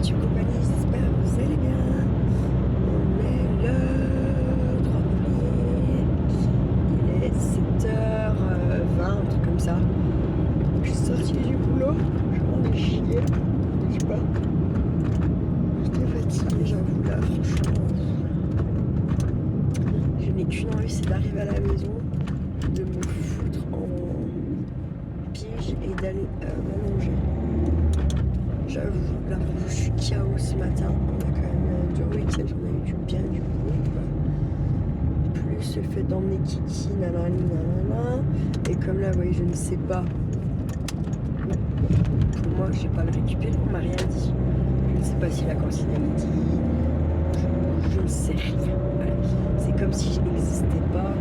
YouTube compagnie, j'espère que vous allez bien. On est le 3 février, il est 7h20, un truc comme ça. Je suis sortie du boulot, je m'en ai chier, je sais pas. J'étais fatiguée, j'avoue, là, franchement. Je n'ai qu'une envie, c'est d'arriver à la maison, de me foutre en pige et d'aller m'allonger. J'avoue, là je suis KO ce matin. On a quand même un dur week-end, on a eu du bien du coup. Plus le fait d'emmener Kiki, nanana, nanana. Et comme là, vous voyez, je ne sais pas. Pour moi, je n'ai pas le récupérer, on m'a rien dit. Je ne sais pas si la consigne est midi. Je ne sais rien. Voilà. C'est comme si je n'existais pas.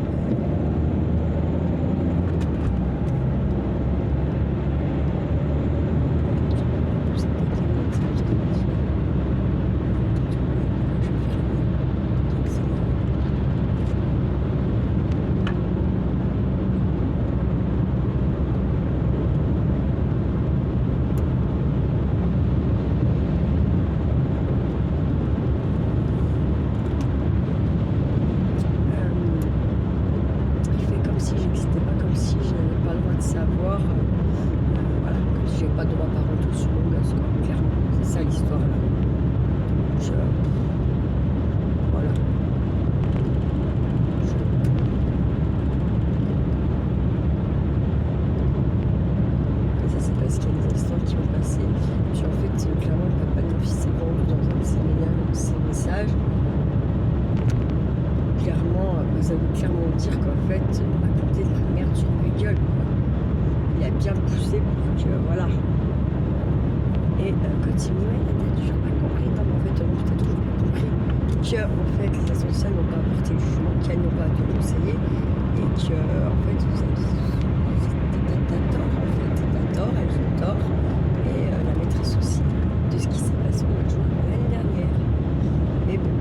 Savoir, voilà, comme si j'avais pas de droit parentaux sur mon gosse, quoi, clairement, c'est ça l'histoire là. Voilà. Et ça c'est parce qu'il y a des instants qui vont passer. Puis en fait, clairement, le papa de mon fils s'est vendu dans un de ses messages. Clairement, ça veut clairement dire qu'en fait, on m'a planté de la merde sur ma gueule, quoi. Il a bien poussé pour que voilà. Et quand il me dit t'as toujours pas compris, non mais en fait t'as toujours pas compris que en fait les associations n'ont pas apporté le jugement, qu'elles n'ont pas à te conseiller et que en fait vous avez t'as tort en fait, t'as tort, elles ont tort et la maîtresse aussi de ce qui s'est passé au mois de juin l'année dernière. Mais bon,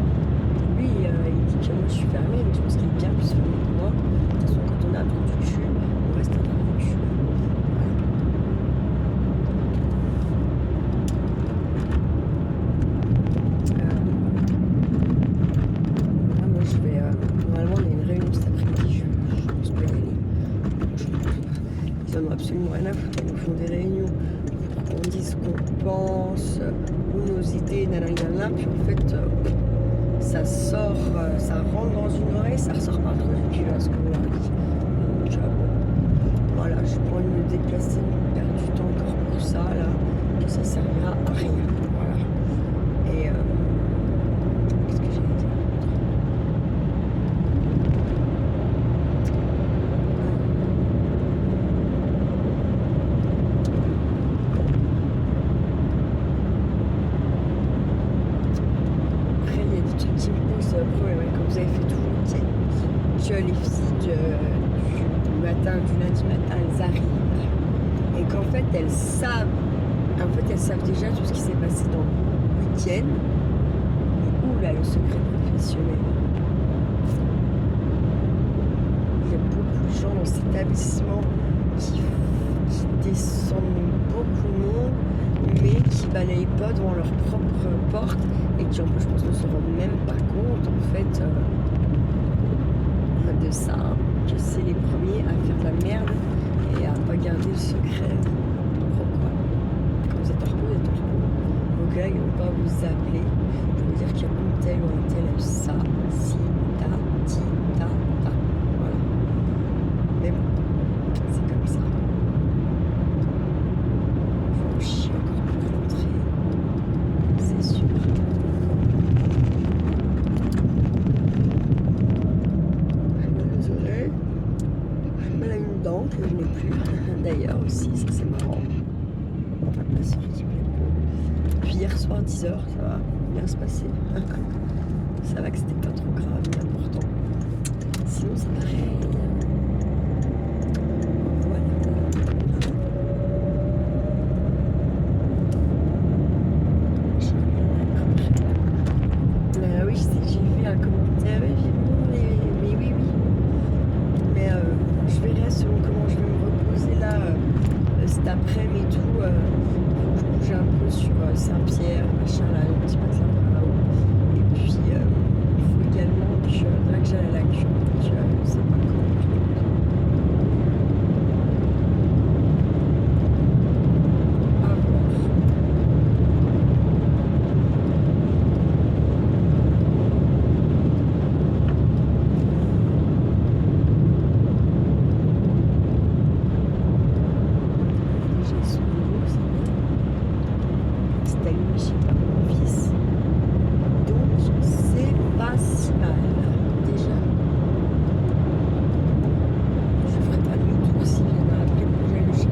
lui il dit que moi je suis fermée, mais je pense qu'il est bien plus fermé que moi. De toute façon quand on a un trou du cul, on reste un trou du cul. Absolument rien à foutre, ils nous font des réunions pour qu'on dise ce qu'on pense ou nos idées, nanana, puis en fait ça sort, ça rentre dans une oreille, ça ressort par le trou du cul à ce qu'on leur dit. Donc voilà, je n'ai pas envie de me déplacer, de perdre du temps encore pour ça là, que ça servira à rien. Voilà. Et qu'est-ce que j'allais dire? Que les filles du lundi matin, elles arrivent et qu'en fait elles savent déjà tout ce qui s'est passé dans le week-end et où là le secret professionnel. Il y a beaucoup de gens dans cet établissement qui descendent beaucoup de monde mais qui balayent pas devant leur propre porte et qui en plus je pense ne se rendent même pas compte en fait de ça, que c'est les premiers à faire de la merde et à pas garder le secret. Pourquoi? Quand vous êtes en repos, vous êtes en repos. Vos collègues ne vont pas vous appeler pour vous dire qu'il y a un tel ou un tel a eu ça, si, ta, ti, ta. Voilà. Mais bon, c'est comme ça. Faut chier encore pour rentrer. C'est sûr. Que je n'ai plus d'ailleurs aussi, ça c'est marrant. La sortie. Puis hier soir 10h, ça va bien se passer. Ça va que c'était pas trop grave mais important. Sinon c'est pareil. Voilà. Oui, j'ai vu un commentaire, mais oui. Mais je verrai selon comment je vais me reposer là cet après-midi et tout. Faut que je bouge un peu sur Saint-Pierre, machin là, le petit patelin par là-haut. Et puis il faut également que j'aille à la cure. Je sais pas quand. À voir. J'ai son nouveau, c'est bien. C'est allumé chez mon fils. Donc c'est pas si mal déjà. Je ferai pas demi-tour s'il vient après pour que j'aille le chercher.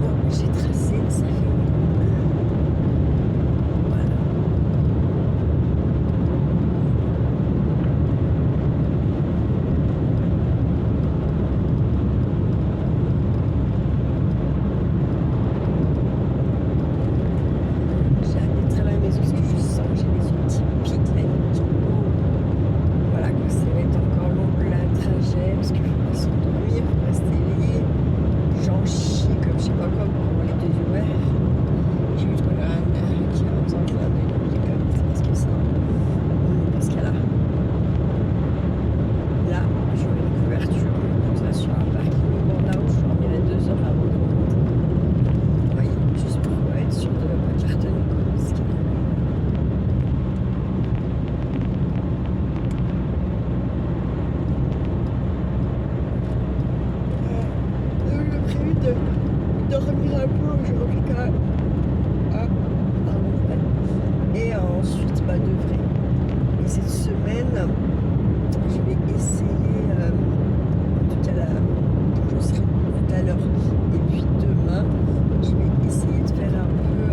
Moi j'ai tracé, ça fait voilà. J'ai hâte d'être à la maison parce que je sens que j'ai les yeux qui piquent la nuit. Voilà, que ça va être encore long le trajet parce qu'il faut pas s'endormir, il faut rester éveillé. J'en chie comme je sais pas quoi pour avoir les deux yeux ouverts. J'ai vu trop un qui a besoin de l'un de nuit comme c'est parce que ça. Parce qu'elle a. Là, j'aurai une couverture comme ça sur un parking au bord là où je dormirai 2 heures avant de remonter. Vous voyez, juste pour être sûr de ne pas cartonner quoi. Parce que... J'ai prévu de dormir un peu aujourd'hui quand même. Ah, pardon, ouais. Et ensuite, bah, de vrai. Et cette semaine, je vais essayer, en tout cas là, je serai tout à l'heure. Et puis demain, je vais essayer de faire un peu,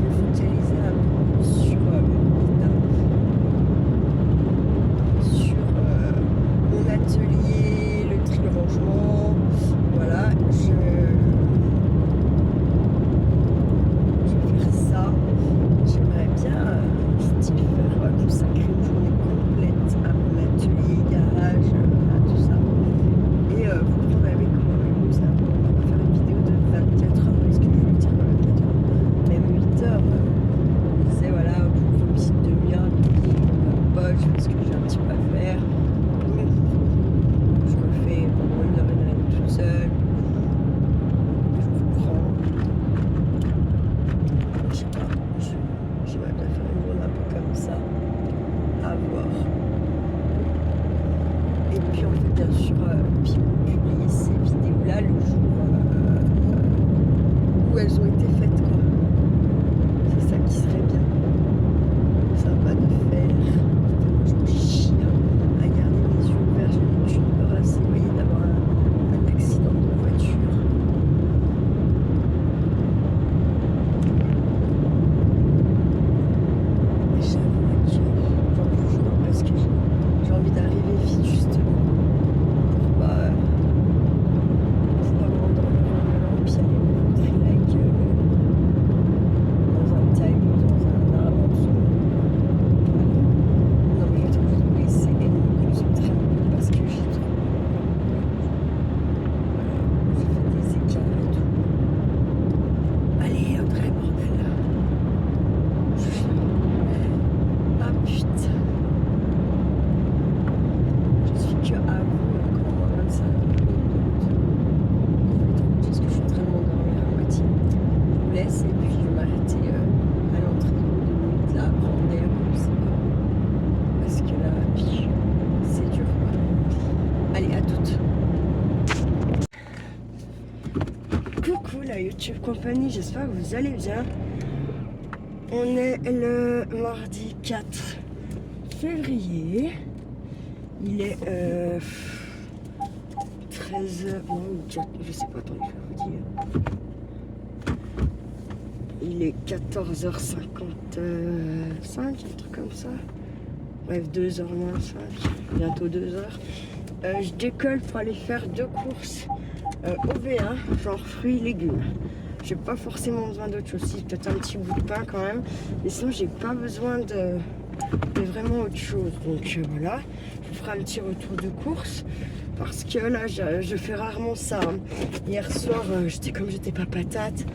de focaliser un peu plus sur mon atelier, le tri, le rangement. Voilà, je vais faire ça. J'aimerais bien style faire consacrer une journée complète à mon atelier, garage, à tout ça. Et vous prendre avec moi, mais ça, on va faire une vidéo de 24 heures. Est-ce que je veux dire 24 heures? Même 8 heures. Je disais voilà, pour une petite demi-heure, ma poche, parce que j'ai un petit peu à faire. Donc, je refais pendant 1 heure toute seule. Je reprends. Je sais pas, j'aimerais bien faire une journée un peu comme ça. À voir. Et puis on fait bien sûr publier ces vidéos-là le jour où elles ont été faites quoi. C'est ça qui serait bien. Sympa de faire. Je me chie à garder les yeux ouverts. J'ai une peur assez éloignée d'avoir un accident de voiture. Et j'avoue que j'en peux toujours parce que j'ai envie d'arriver vite justement pour pas m'endormir vraiment puis aller me foutre like dans un taille ou dans un arbre en dessous. Voilà. Non mais je trouve que c'est et me concentrer un peu parce que j'ai trop voilà, j'ai fait des écarts et tout. Allez, Audrey, bordel. Ah putain. Je suis que à vous encore 25 minutes. Parce que je suis en train de m'endormir à moitié. Je vous laisse et puis je vais m'arrêter à l'entrée de 2 minutes là, prendre l'air, je sais pas. Parce que là, c'est dur quoi. Allez, à toutes. Coucou la YouTube compagnie, j'espère que vous allez bien. On est le mardi 4 février. Il est 13h, non, 4, je sais pas, attendez, je vais vous dire. Il est 14h55, un truc comme ça. Bref, 2h moins 5, bientôt 2h. Je décolle pour aller faire 2 courses au V1, genre fruits et légumes. J'ai pas forcément besoin d'autre chose, si peut-être un petit bout de pain quand même, mais sinon j'ai pas besoin de vraiment autre chose. Donc voilà, je vous ferai un petit retour de course. parce que là, je fais rarement ça. Hein. Hier soir, j'étais pas patate,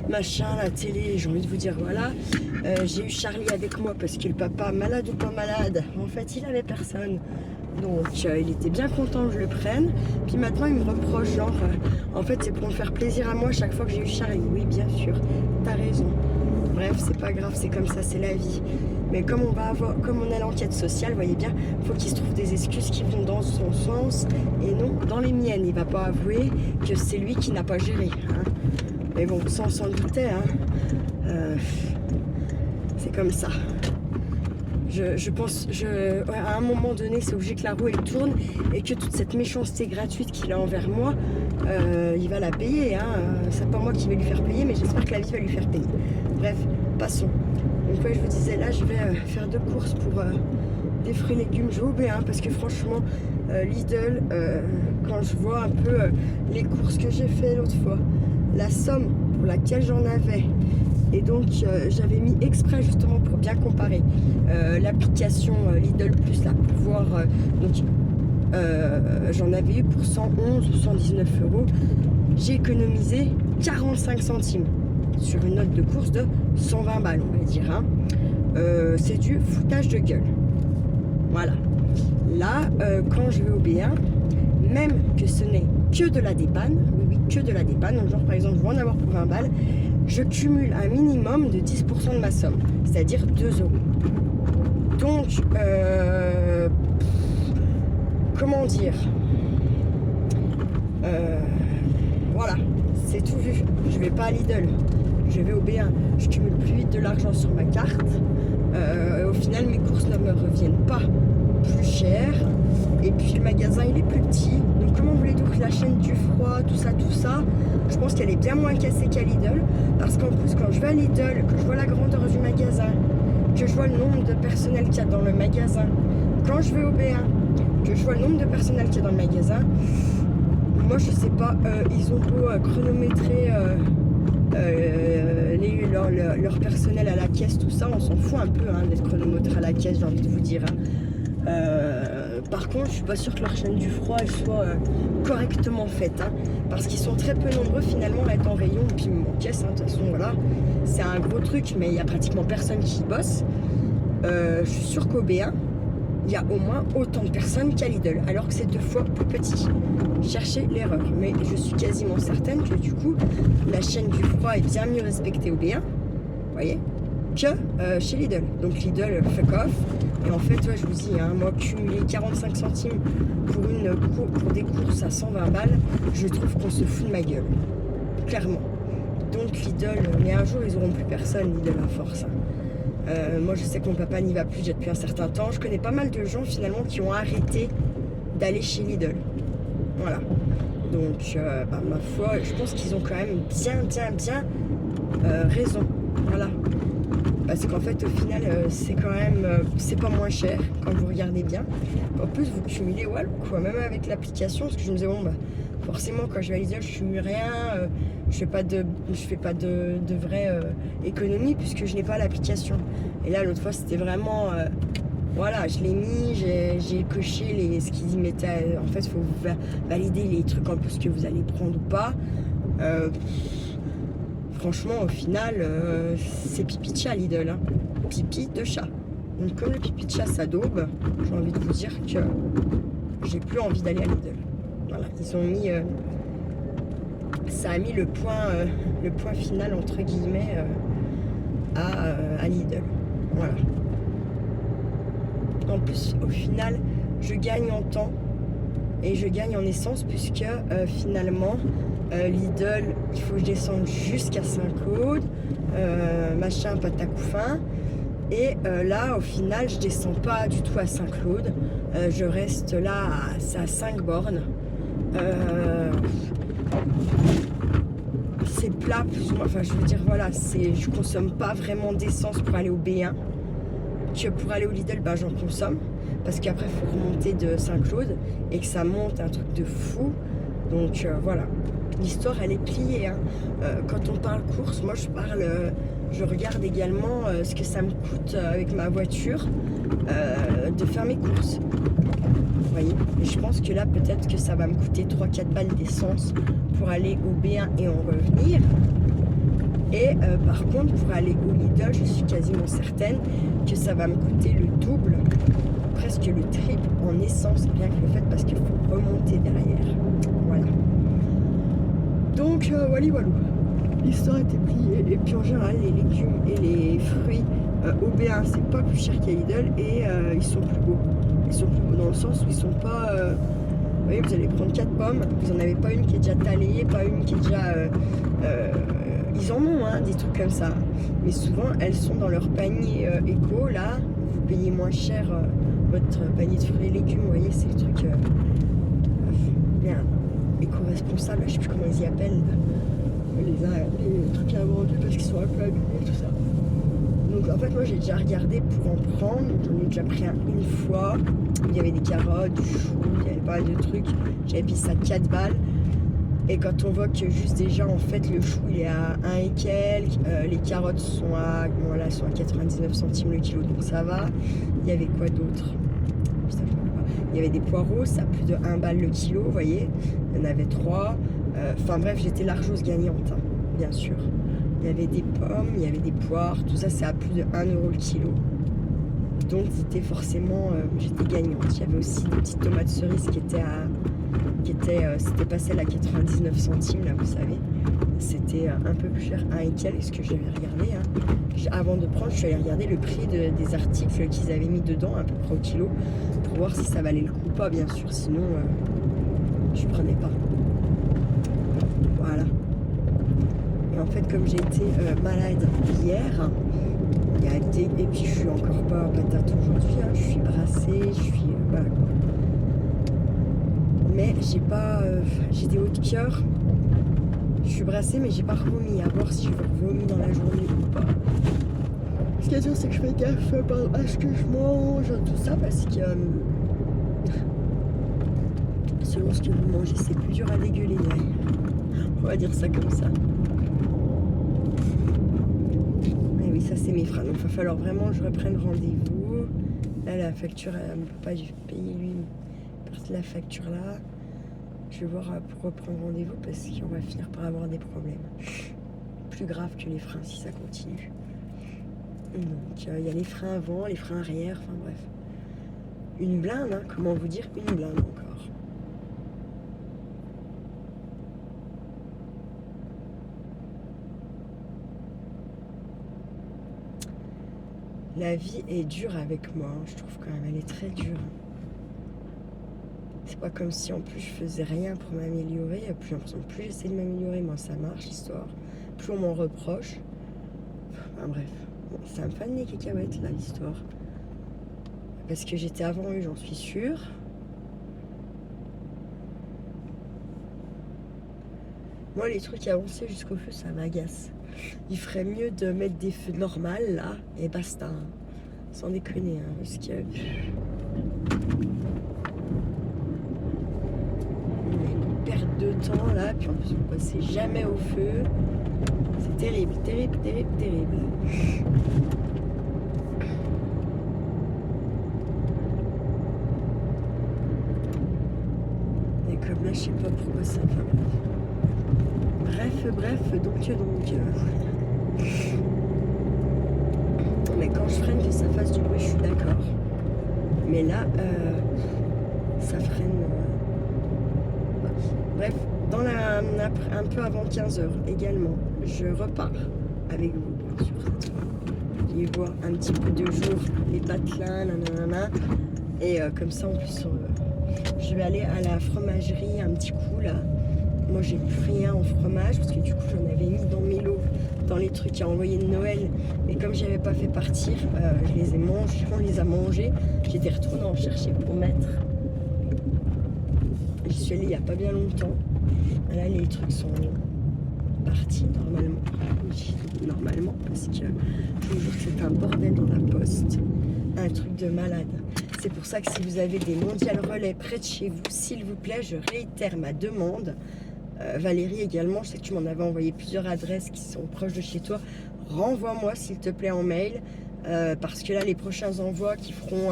machin, la télé, j'ai envie de vous dire, voilà. J'ai eu Charlie avec moi parce que le papa, malade ou pas malade, en fait, il avait personne. Donc, il était bien content que je le prenne. Puis maintenant, il me reproche, genre, en fait, c'est pour me faire plaisir à moi chaque fois que j'ai eu Charlie. Oui, bien sûr, t'as raison. Bref, c'est pas grave, c'est comme ça, c'est la vie. Mais comme on a l'enquête sociale, vous voyez bien, il faut qu'il se trouve des excuses qui vont dans son sens et non dans les miennes. Il va pas avouer que c'est lui qui n'a pas géré. Hein. Mais bon, ça on s'en doutait. Hein. C'est comme ça. Je pense, à un moment donné, c'est obligé que la roue elle tourne et que toute cette méchanceté gratuite qu'il a envers moi, il va la payer. Hein. C'est pas moi qui vais lui faire payer, mais j'espère que la vie va lui faire payer. Bref, passons. Donc ouais, je vous disais, là, je vais faire 2 courses pour des fruits et légumes. Je vais au B1 parce que franchement, Lidl, quand je vois un peu les courses que j'ai fait l'autre fois, la somme pour laquelle j'en avais, et donc j'avais mis exprès justement pour bien comparer l'application Lidl Plus, là, pour voir, donc j'en avais eu pour 111 ou 119 euros. J'ai économisé 45 centimes sur une note de course de 120 balles, on va dire. Hein. C'est du foutage de gueule. Voilà. Là, quand je vais au B1, même que ce n'est que de la dépanne, oui, que de la dépanne, donc genre par exemple, je vais en avoir pour 20 balles, je cumule un minimum de 10% de ma somme, c'est-à-dire 2 euros. Donc, comment dire, voilà, c'est tout vu. Je vais pas à Lidl, je vais au B1, je cumule plus vite de l'argent sur ma carte. Au final, mes courses ne me reviennent pas plus cher. Et puis le magasin, il est plus petit. Donc comment voulez-vous que la chaîne du froid, tout ça, je pense qu'elle est bien moins cassée qu'à Lidl. Parce qu'en plus, quand je vais à Lidl, que je vois la grandeur du magasin, que je vois le nombre de personnel qu'il y a dans le magasin, quand je vais au B1, que je vois le nombre de personnel qu'il y a dans le magasin, moi je sais pas, ils ont beau chronométrer leur personnel à la caisse, tout ça, on s'en fout un peu hein, d'être chronométré à la caisse, j'ai envie de vous dire. Hein. Par contre, je suis pas sûre que leur chaîne du froid elle soit correctement faite, hein, parce qu'ils sont très peu nombreux finalement à être en rayon, et puis en caisse, hein, de toute façon, voilà, c'est un gros truc, mais il y a pratiquement personne qui y bosse. Je suis sûre qu'au B1, il y a au moins autant de personnes qu'à Lidl, alors que c'est 2 fois plus petit. Cherchez l'erreur, mais je suis quasiment certaine que du coup, la chaîne du froid est bien mieux respectée au B1, vous voyez, que chez Lidl. Donc Lidl, fuck off. Et en fait, ouais, je vous dis, hein, moi, cumuler 45 centimes pour des courses à 120 balles, je trouve qu'on se fout de ma gueule. Clairement. Donc Lidl, mais un jour, ils auront plus personne, Lidl, à force. Hein. Moi, je sais que mon papa n'y va plus déjà depuis un certain temps. Je connais pas mal de gens, finalement, qui ont arrêté d'aller chez Lidl. Voilà. Donc, ma foi, je pense qu'ils ont quand même bien raison. Voilà. Parce qu'en fait, au final, c'est quand même, c'est pas moins cher quand vous regardez bien. En plus, vous cumulez, ouais, quoi, même avec l'application, parce que je me disais, bon, bah, forcément, quand je vais à Lidl, je cumule rien, je fais pas de vraie économie puisque je n'ai pas l'application. Et là, l'autre fois, c'était vraiment, voilà, je l'ai mis, j'ai coché ce qu'ils y mettaient. En fait, il faut valider les trucs en plus que vous allez prendre ou pas. Franchement, au final, c'est pipi de chat Lidl, hein. Pipi de chat. Donc comme le pipi de chat ça daube, j'ai envie de vous dire que j'ai plus envie d'aller à Lidl. Voilà, ils ont mis, ça a mis le point final entre guillemets à Lidl. Voilà. En plus, au final, je gagne en temps et je gagne en essence puisque finalement Lidl, il faut que je descende jusqu'à Saint-Claude, machin, patacoufin. Et là, au final, je descends pas du tout à Saint-Claude. Je reste là à 5 bornes. C'est plat, plus ou moins. Enfin, je veux dire, voilà, je consomme pas vraiment d'essence pour aller au B1. Que pour aller au Lidl, bah, j'en consomme. Parce qu'après, il faut remonter de Saint-Claude et que ça monte un truc de fou. Donc voilà, l'histoire elle est pliée. Hein. Quand on parle course, moi je regarde également ce que ça me coûte avec ma voiture de faire mes courses. Vous voyez, et je pense que là peut-être que ça va me coûter 3-4 balles d'essence pour aller au B1 et en revenir. Et par contre pour aller au Lidl, je suis quasiment certaine que ça va me coûter le double, presque le triple en essence, rien que le fait parce qu'il faut remonter derrière. Voilà. Donc voilà. L'histoire était pliée. Et puis en général les légumes et les fruits au B1 c'est pas plus cher qu'à Lidl et ils sont plus beaux. Ils sont plus beaux dans le sens où ils sont pas... vous voyez, vous allez prendre 4 pommes, vous n'en avez pas une qui est déjà taillée, pas une qui est déjà... ils en ont hein, des trucs comme ça. Mais souvent elles sont dans leur panier éco, là, vous payez moins cher votre panier de fruits et légumes, vous voyez, c'est le truc bien éco-responsable, je sais plus comment ils y appellent, les trucs invendus parce qu'ils sont un peu abîmés, tout ça. Donc en fait moi j'ai déjà regardé pour en prendre, j'en ai déjà pris un une fois, il y avait des carottes, du chou, il y avait pas mal de trucs, j'avais payé ça 4 balles. Et quand on voit que juste déjà en fait le chou il est à 1 et quelques, les carottes sont à, bon, là, sont à 99 centimes le kilo donc ça va. Il y avait quoi d'autre? Il y avait des poireaux, ça a plus de 1 balle le kilo, vous voyez. Il y en avait 3. Enfin bref, j'étais largeuse gagnante, hein, bien sûr. Il y avait des pommes, il y avait des poires, tout ça c'est à plus de 1 euro le kilo. Donc c'était forcément, j'étais gagnante. Il y avait aussi des petites tomates cerises qui étaient c'était pas celle à 99 centimes là vous savez, c'était un peu plus cher, 1 et quelques, ce que j'avais regardé hein. Avant de prendre je suis allée regarder le prix des articles qu'ils avaient mis dedans à peu près au kilo pour voir si ça valait le coup ou pas, bien sûr, sinon je prenais pas. Voilà. Et en fait comme j'ai été malade hier, et puis je suis encore pas patate aujourd'hui hein. Je suis brassée, je suis voilà quoi. Mais j'ai pas j'ai des hauts de cœur, je suis brassée mais j'ai pas revomi, à voir si je vomis dans la journée ou pas. Ce qu'il y a dire c'est que je fais gaffe à ce que je mange, tout ça, parce que selon ce que vous mangez c'est plus dur à dégueuler, ouais. On va dire ça comme ça. Et oui, ça c'est mes freins, donc il va falloir vraiment que je reprenne rendez-vous. Là la facture elle ne peut pas payer lui partie de la facture là. Je vais voir pour reprendre rendez-vous parce qu'on va finir par avoir des problèmes plus graves que les freins si ça continue. Donc il y a les freins avant, les freins arrière, enfin bref. Une blinde, hein, comment vous dire, une blinde encore. La vie est dure avec moi, hein, je trouve quand même, elle est très dure. C'est pas comme si en plus je faisais rien pour m'améliorer. Plus j'essaie de m'améliorer, moi ça marche l'histoire. Plus on m'en reproche. Enfin bref, bon, ça me fait des cacahuètes là l'histoire. Parce que j'étais avant eux, j'en suis sûre. Moi les trucs avancés jusqu'au feu ça m'agace. Il ferait mieux de mettre des feux normaux là et basta. Hein. Sans déconner, hein, parce que... de temps là, puis en plus vous passez jamais au feu, c'est terrible, terrible, terrible, terrible. Et comme là je sais pas pourquoi ça fait. Bref, donc mais quand je freine que ça fasse du bruit je suis d'accord, mais là ça freine. Bref, un peu avant 15h également, je repars avec vous, bien sûr, cette fois. Je vais voir un petit peu de jour, les patelins, nanana. Et comme ça, en plus, je vais aller à la fromagerie un petit coup, là. Moi, j'ai plus rien en fromage, parce que du coup, j'en avais mis dans mes lots, dans les trucs à envoyer de Noël. Et comme je n'avais pas fait partir, je les ai mangés, on les a mangés. J'étais retournée en chercher pour mettre. J'y suis allée il n'y a pas bien longtemps. Là, les trucs sont partis normalement. Normalement, parce que je vous jure que c'est un bordel dans la poste. Un truc de malade. C'est pour ça que si vous avez des mondiales relais près de chez vous, s'il vous plaît, je réitère ma demande. Valérie également, je sais que tu m'en avais envoyé plusieurs adresses qui sont proches de chez toi. Renvoie-moi s'il te plaît en mail. Parce que là, les prochains envois qui feront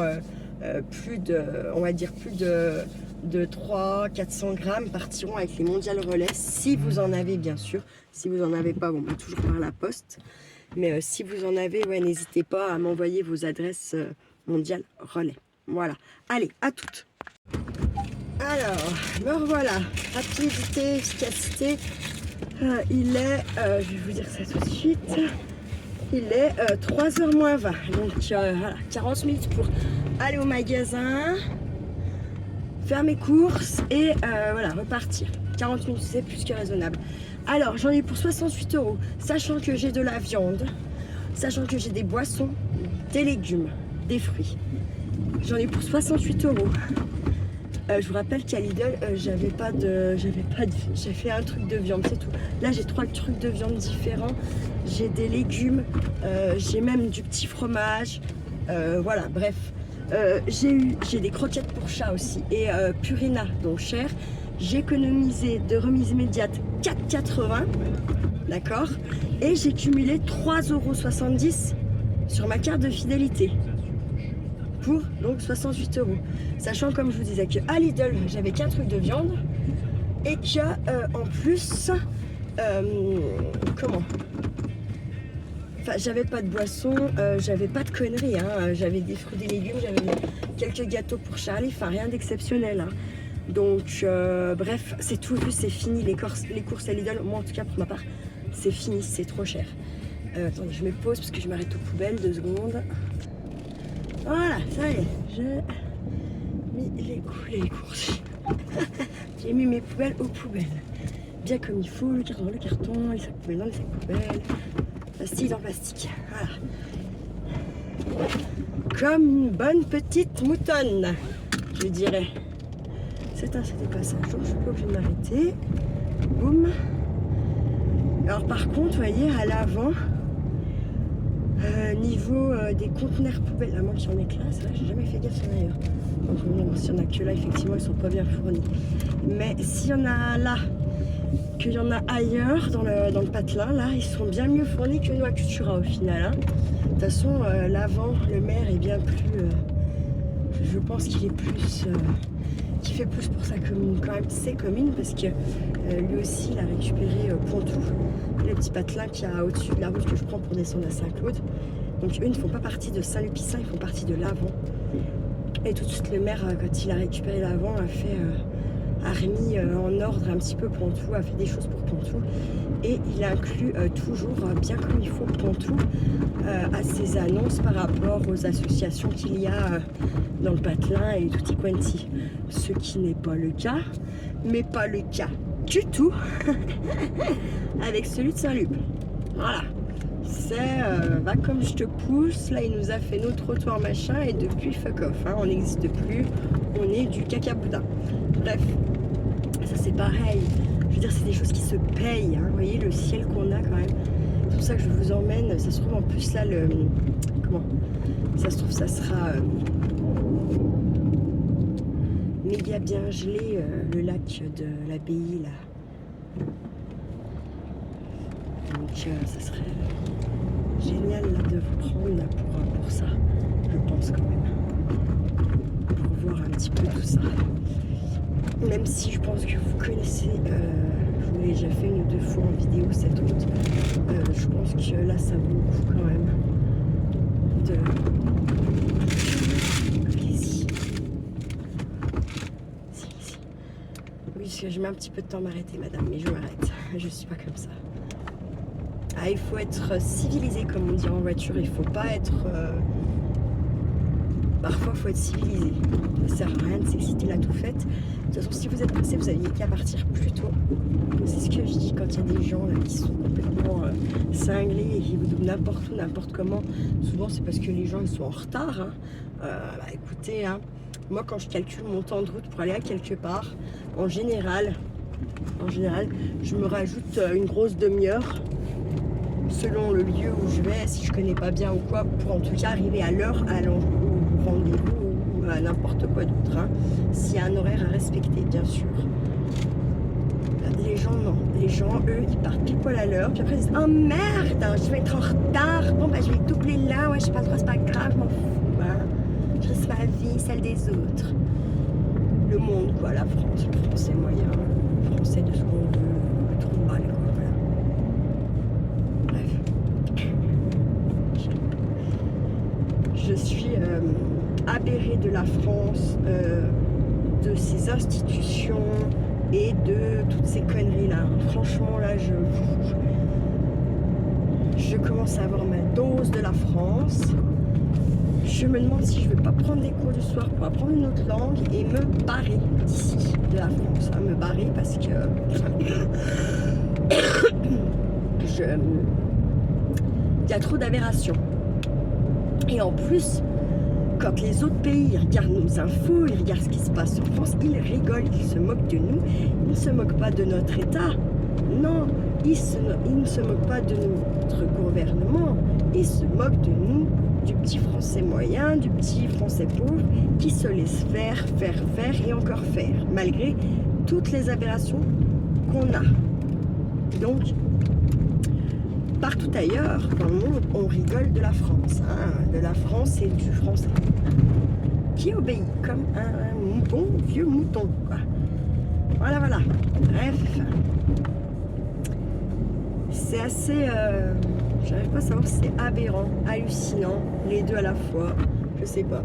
plus de, on va dire plus de 300-400 grammes partiront avec les mondiales relais. Si vous en avez, bien sûr. Si vous en avez pas, bon, bah, toujours par la poste. Mais si vous en avez, ouais, n'hésitez pas à m'envoyer vos adresses mondiales relais. Voilà. Allez, à toutes. Alors, me revoilà. Rapidité, efficacité. Il est, je vais vous dire ça tout de suite. Il est 3h moins 20. Donc, voilà, 40 minutes pour aller au magasin, faire mes courses et voilà, repartir. 40 minutes, c'est plus que raisonnable. Alors, j'en ai pour 68 €, sachant que j'ai de la viande, sachant que j'ai des boissons, des légumes, des fruits. J'en ai pour 68 €. Je vous rappelle qu'à Lidl, j'ai fait un truc de viande, c'est tout. Là, j'ai 3 trucs de viande différents. J'ai des légumes, j'ai même du petit fromage. Voilà, bref. J'ai des croquettes pour chat aussi et Purina, donc cher. J'ai économisé de remise immédiate 4,80 €, d'accord. Et j'ai cumulé 3,70 € sur ma carte de fidélité. Pour donc 68 €. Sachant, comme je vous disais, que à Lidl j'avais qu'un truc de viande et que en plus comment, enfin j'avais pas de boisson, j'avais pas de conneries, hein. J'avais des fruits, des légumes, j'avais quelques gâteaux pour Charlie, enfin rien d'exceptionnel, hein. Donc bref, c'est tout vu, c'est fini les courses à Lidl. Moi en tout cas pour ma part c'est fini, c'est trop cher. Attendez, je me pose parce que je m'arrête aux poubelles 2 secondes. Voilà, ça y est, j'ai mis les courses. J'ai mis mes poubelles aux poubelles. Bien comme il faut, le carton dans le carton, les sacs poubelles dans les sacs poubelles, plastique dans plastique. Voilà. Comme une bonne petite moutonne, je dirais. C'est un passage, donc je suis pas obligée de m'arrêter. Boum. Alors par contre, vous voyez, à l'avant, niveau des conteneurs poubelles, à moins qu'il y en ait que là, c'est vrai, j'ai jamais fait gaffe d'ailleurs. Donc bon, s'il y en a que là, effectivement, ils sont pas bien fournis. Mais s'il y en a là, qu'il y en a ailleurs, dans le patelin, là, ils sont bien mieux fournis que nous à Cultura au final, hein. De toute façon, l'avant, le maire est bien plus, je pense qu'il est plus, qui fait plus pour sa commune, quand même ses communes, parce que lui aussi, il a récupéré Pontoux, le petit patelin qu'il y a au-dessus de la route que je prends pour descendre à Saint-Claude. Donc eux ne font pas partie de Saint-Lupicin, ils font partie de l'Avant. Et tout de suite le maire, quand il a récupéré l'Avant, a remis en ordre un petit peu Pontoux, a fait des choses pour Pontoux. Et il inclut toujours, bien comme il faut, Pontoux à ses annonces par rapport aux associations qu'il y a dans le patelin et tutti quanti. Ce qui n'est pas le cas, mais pas le cas du tout avec celui de Saint-Lup. Voilà. C'est va comme je te pousse. Là, il nous a fait nos trottoirs machin et depuis fuck off, hein, on n'existe plus. On est du caca boudin. Bref, ça c'est pareil. Je veux dire, c'est des choses qui se payent, hein. Vous voyez le ciel qu'on a quand même. C'est pour ça que je vous emmène. Ça se trouve en plus là comment ça se trouve, ça sera méga bien gelé, le lac de l'abbaye là. Donc ça serait génial là, de vous prendre là, pour ça, je pense quand même, pour voir un petit peu tout ça. Même si je pense que vous connaissez, je vous l'ai déjà fait 1 ou 2 fois en vidéo cette route, je pense que là ça vaut le coup quand même de... Allez-y. Si. Oui, parce que je mets un petit peu de temps à m'arrêter, madame, mais je m'arrête, je suis pas comme ça. Ah, il faut être civilisé, comme on dit en voiture. Il faut pas être... Parfois, il faut être civilisé. Ça sert à rien de s'exciter là tout fait. De toute façon, si vous êtes pressé, vous aviez qu'à partir plus tôt. C'est ce que je dis quand il y a des gens là, qui sont complètement cinglés et qui vous donnent n'importe où, n'importe comment. Souvent, c'est parce que les gens ils sont en retard, hein. Bah, écoutez, hein, moi, quand je calcule mon temps de route pour aller à quelque part, en général, je me rajoute une grosse demi-heure selon le lieu où je vais, si je connais pas bien ou quoi, pour en tout cas arriver à l'heure au rendez-vous n'importe quoi d'autre, hein, s'il y a un horaire à respecter, bien sûr. Les gens, non. Les gens, eux, ils partent pile poil à l'heure, puis après ils disent « Oh merde, je vais être en retard, bon bah je vais doubler là, ouais, je sais pas trop, c'est pas grave, je m'en fous, hein. Je risque ma vie, celle des autres. » Le monde, quoi, la France, le français moyen, le français de ce qu'on veut, trop de balles, quoi, voilà. Bref. Je suis aberrée de la France, de ses institutions et de toutes ces conneries-là. Franchement, là, je commence à avoir ma dose de la France. Je me demande si je ne vais pas prendre des cours du soir pour apprendre une autre langue et me barrer d'ici, de la France. Hein, me barrer parce que il y a trop d'aberrations. Et en plus, quand les autres pays regardent nos infos, ils regardent ce qui se passe en France, ils rigolent, ils se moquent de nous. Ils ne se moquent pas de notre État. Non, ils ne se moquent pas de notre gouvernement. Ils se moquent de nous, du petit français moyen, du petit français pauvre, qui se laisse faire et encore faire, malgré toutes les aberrations qu'on a. Donc, partout ailleurs dans le monde, on rigole de la France, hein, de la France et du français, qui obéit comme un bon vieux mouton, quoi. Voilà, voilà. Bref, c'est assez... j'arrive pas à savoir si c'est aberrant, hallucinant, les deux à la fois, je sais pas.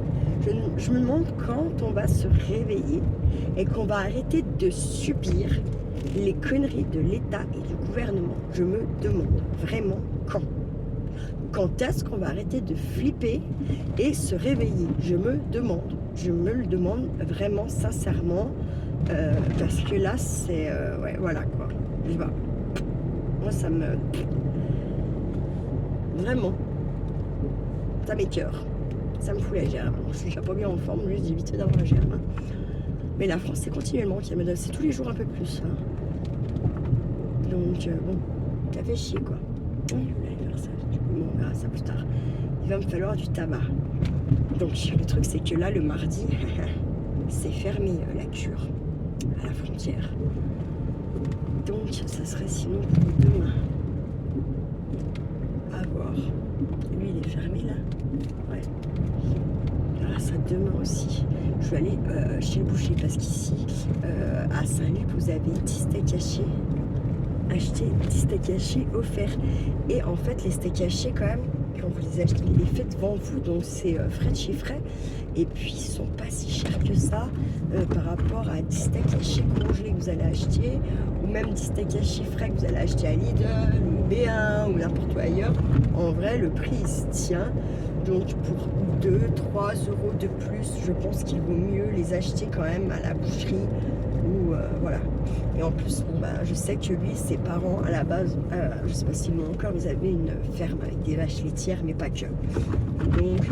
Je me demande quand on va se réveiller et qu'on va arrêter de subir les conneries de l'État et du gouvernement. Je me demande vraiment quand. Quand est-ce qu'on va arrêter de flipper et se réveiller? Je me le demande vraiment sincèrement, parce que là c'est... ouais, voilà quoi. Je sais pas. Moi ça me... Vraiment. Ça m'écœure. Ça me fout la gerbe. Je suis déjà pas bien en forme, juste d'éviter d'avoir la gerbe. Mais la France, c'est continuellement qui me donne, c'est tous les jours un peu plus. Hein. Donc, bon, ça fait chier, quoi. Oui, je voulais aller faire ça. Du coup, on verra ça plus tard. Il va me falloir du tabac. Donc, le truc, c'est que là, le mardi, c'est fermé, la cure, à la frontière. Donc, ça serait sinon pour demain. À voir. Lui, il est fermé, là. Ouais. Ah, ça demain aussi. Je vais aller chez le boucher parce qu'ici, à Saint-Luc, vous avez 10 steaks hachés. Acheter 10 steaks hachés offerts. Et en fait, les steaks hachés, quand même, quand vous les achetez, ils les faites devant vous. Donc, c'est frais de chez frais. Et puis, ils sont pas si chers que ça par rapport à 10 steaks hachés congelés que vous allez acheter. Ou même 10 steaks hachés frais que vous allez acheter à Lidl, ou B1, ou n'importe où ailleurs. En vrai, le prix, il se tient. Donc pour 2-3 euros de plus, je pense qu'il vaut mieux les acheter quand même à la boucherie ou voilà. Et en plus, bon, bah, je sais que lui, ses parents à la base, je sais pas s'ils l'ont encore, mais ils avaient une ferme avec des vaches laitières, mais pas que. Donc,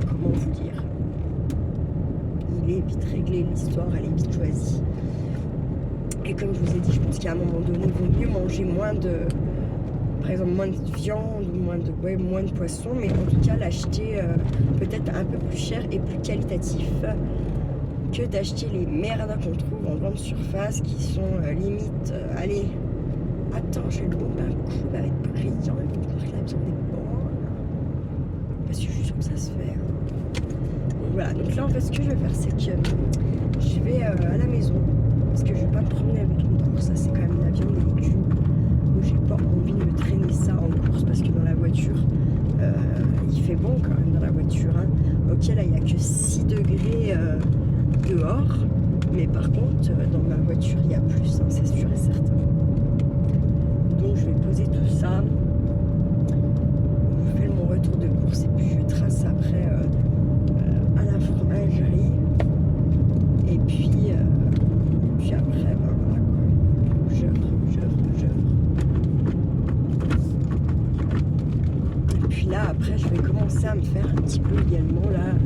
comment vous dire, il est vite réglé, l'histoire, elle est vite choisie. Et comme je vous ai dit, je pense qu'à un moment donné, il vaut mieux manger moins de... Par exemple, moins de viande, moins de poisson, mais en tout cas l'acheter peut-être un peu plus cher et plus qualitatif que d'acheter les merdes qu'on trouve en grande surface qui sont limite, allez, attends, je vais le bomber un coup, elle va être brillant, elle va être la viande est bonne. Parce que je suis sûre que ça se fait. Hein. Donc voilà, donc là en fait ce que je vais faire c'est que je vais à la maison, parce que je vais pas me promener avec une course, ça c'est quand même la viande et les légumes. J'ai pas envie de me traîner ça en course parce que dans la voiture il fait bon quand même dans la voiture, hein. Ok, là il n'y a que 6 degrés dehors, mais par contre dans ma voiture il y a plus, hein, c'est sûr et certain. Donc je vais poser tout ça, je fais mon retour de course et puis je trace après à la fromagerie et puis après ben, voilà quoi, j'œuvre. Là après je vais commencer à me faire un petit peu également là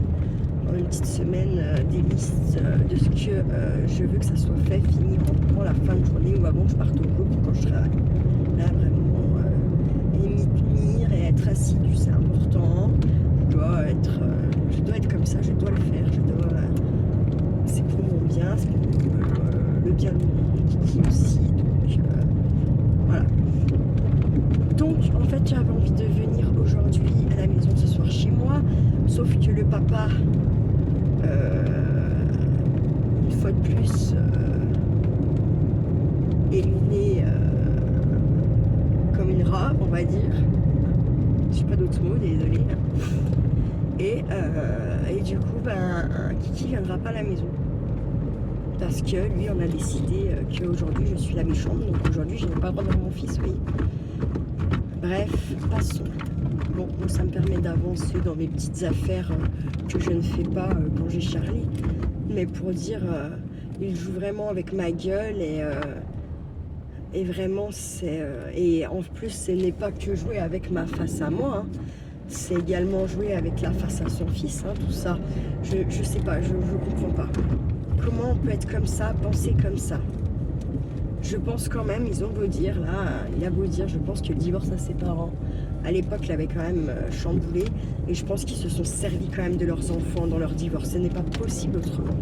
dans une petite semaine des listes de ce que je veux que ça soit fait, fini pendant la fin de journée ou avant que je parte au boulot quand je serai là vraiment m'y tenir et être assidu, c'est important. Je dois être comme ça, je dois le faire. va dire. Je sais pas d'autres mots, désolé. Et du coup, ben, Kiki viendra pas à la maison. Parce que lui, on a décidé qu'aujourd'hui, je suis la méchante. Donc aujourd'hui, je n'ai pas le droit de voir mon fils, oui. Bref, passons. Bon, moi, ça me permet d'avancer dans mes petites affaires que je ne fais pas quand j'ai Charlie. Mais pour dire, il joue vraiment avec ma gueule et vraiment, c'est... et en plus, ce n'est pas que jouer avec ma face à moi, hein. C'est également jouer avec la face à son fils, hein, tout ça. Je sais pas, je comprends pas. Comment on peut être comme ça, penser comme ça? Je pense quand même, ils ont beau dire, là, il a beau dire, je pense que le divorce à ses parents, à l'époque, l'avait quand même chamboulé. Et je pense qu'ils se sont servis quand même de leurs enfants dans leur divorce. Ce n'est pas possible autrement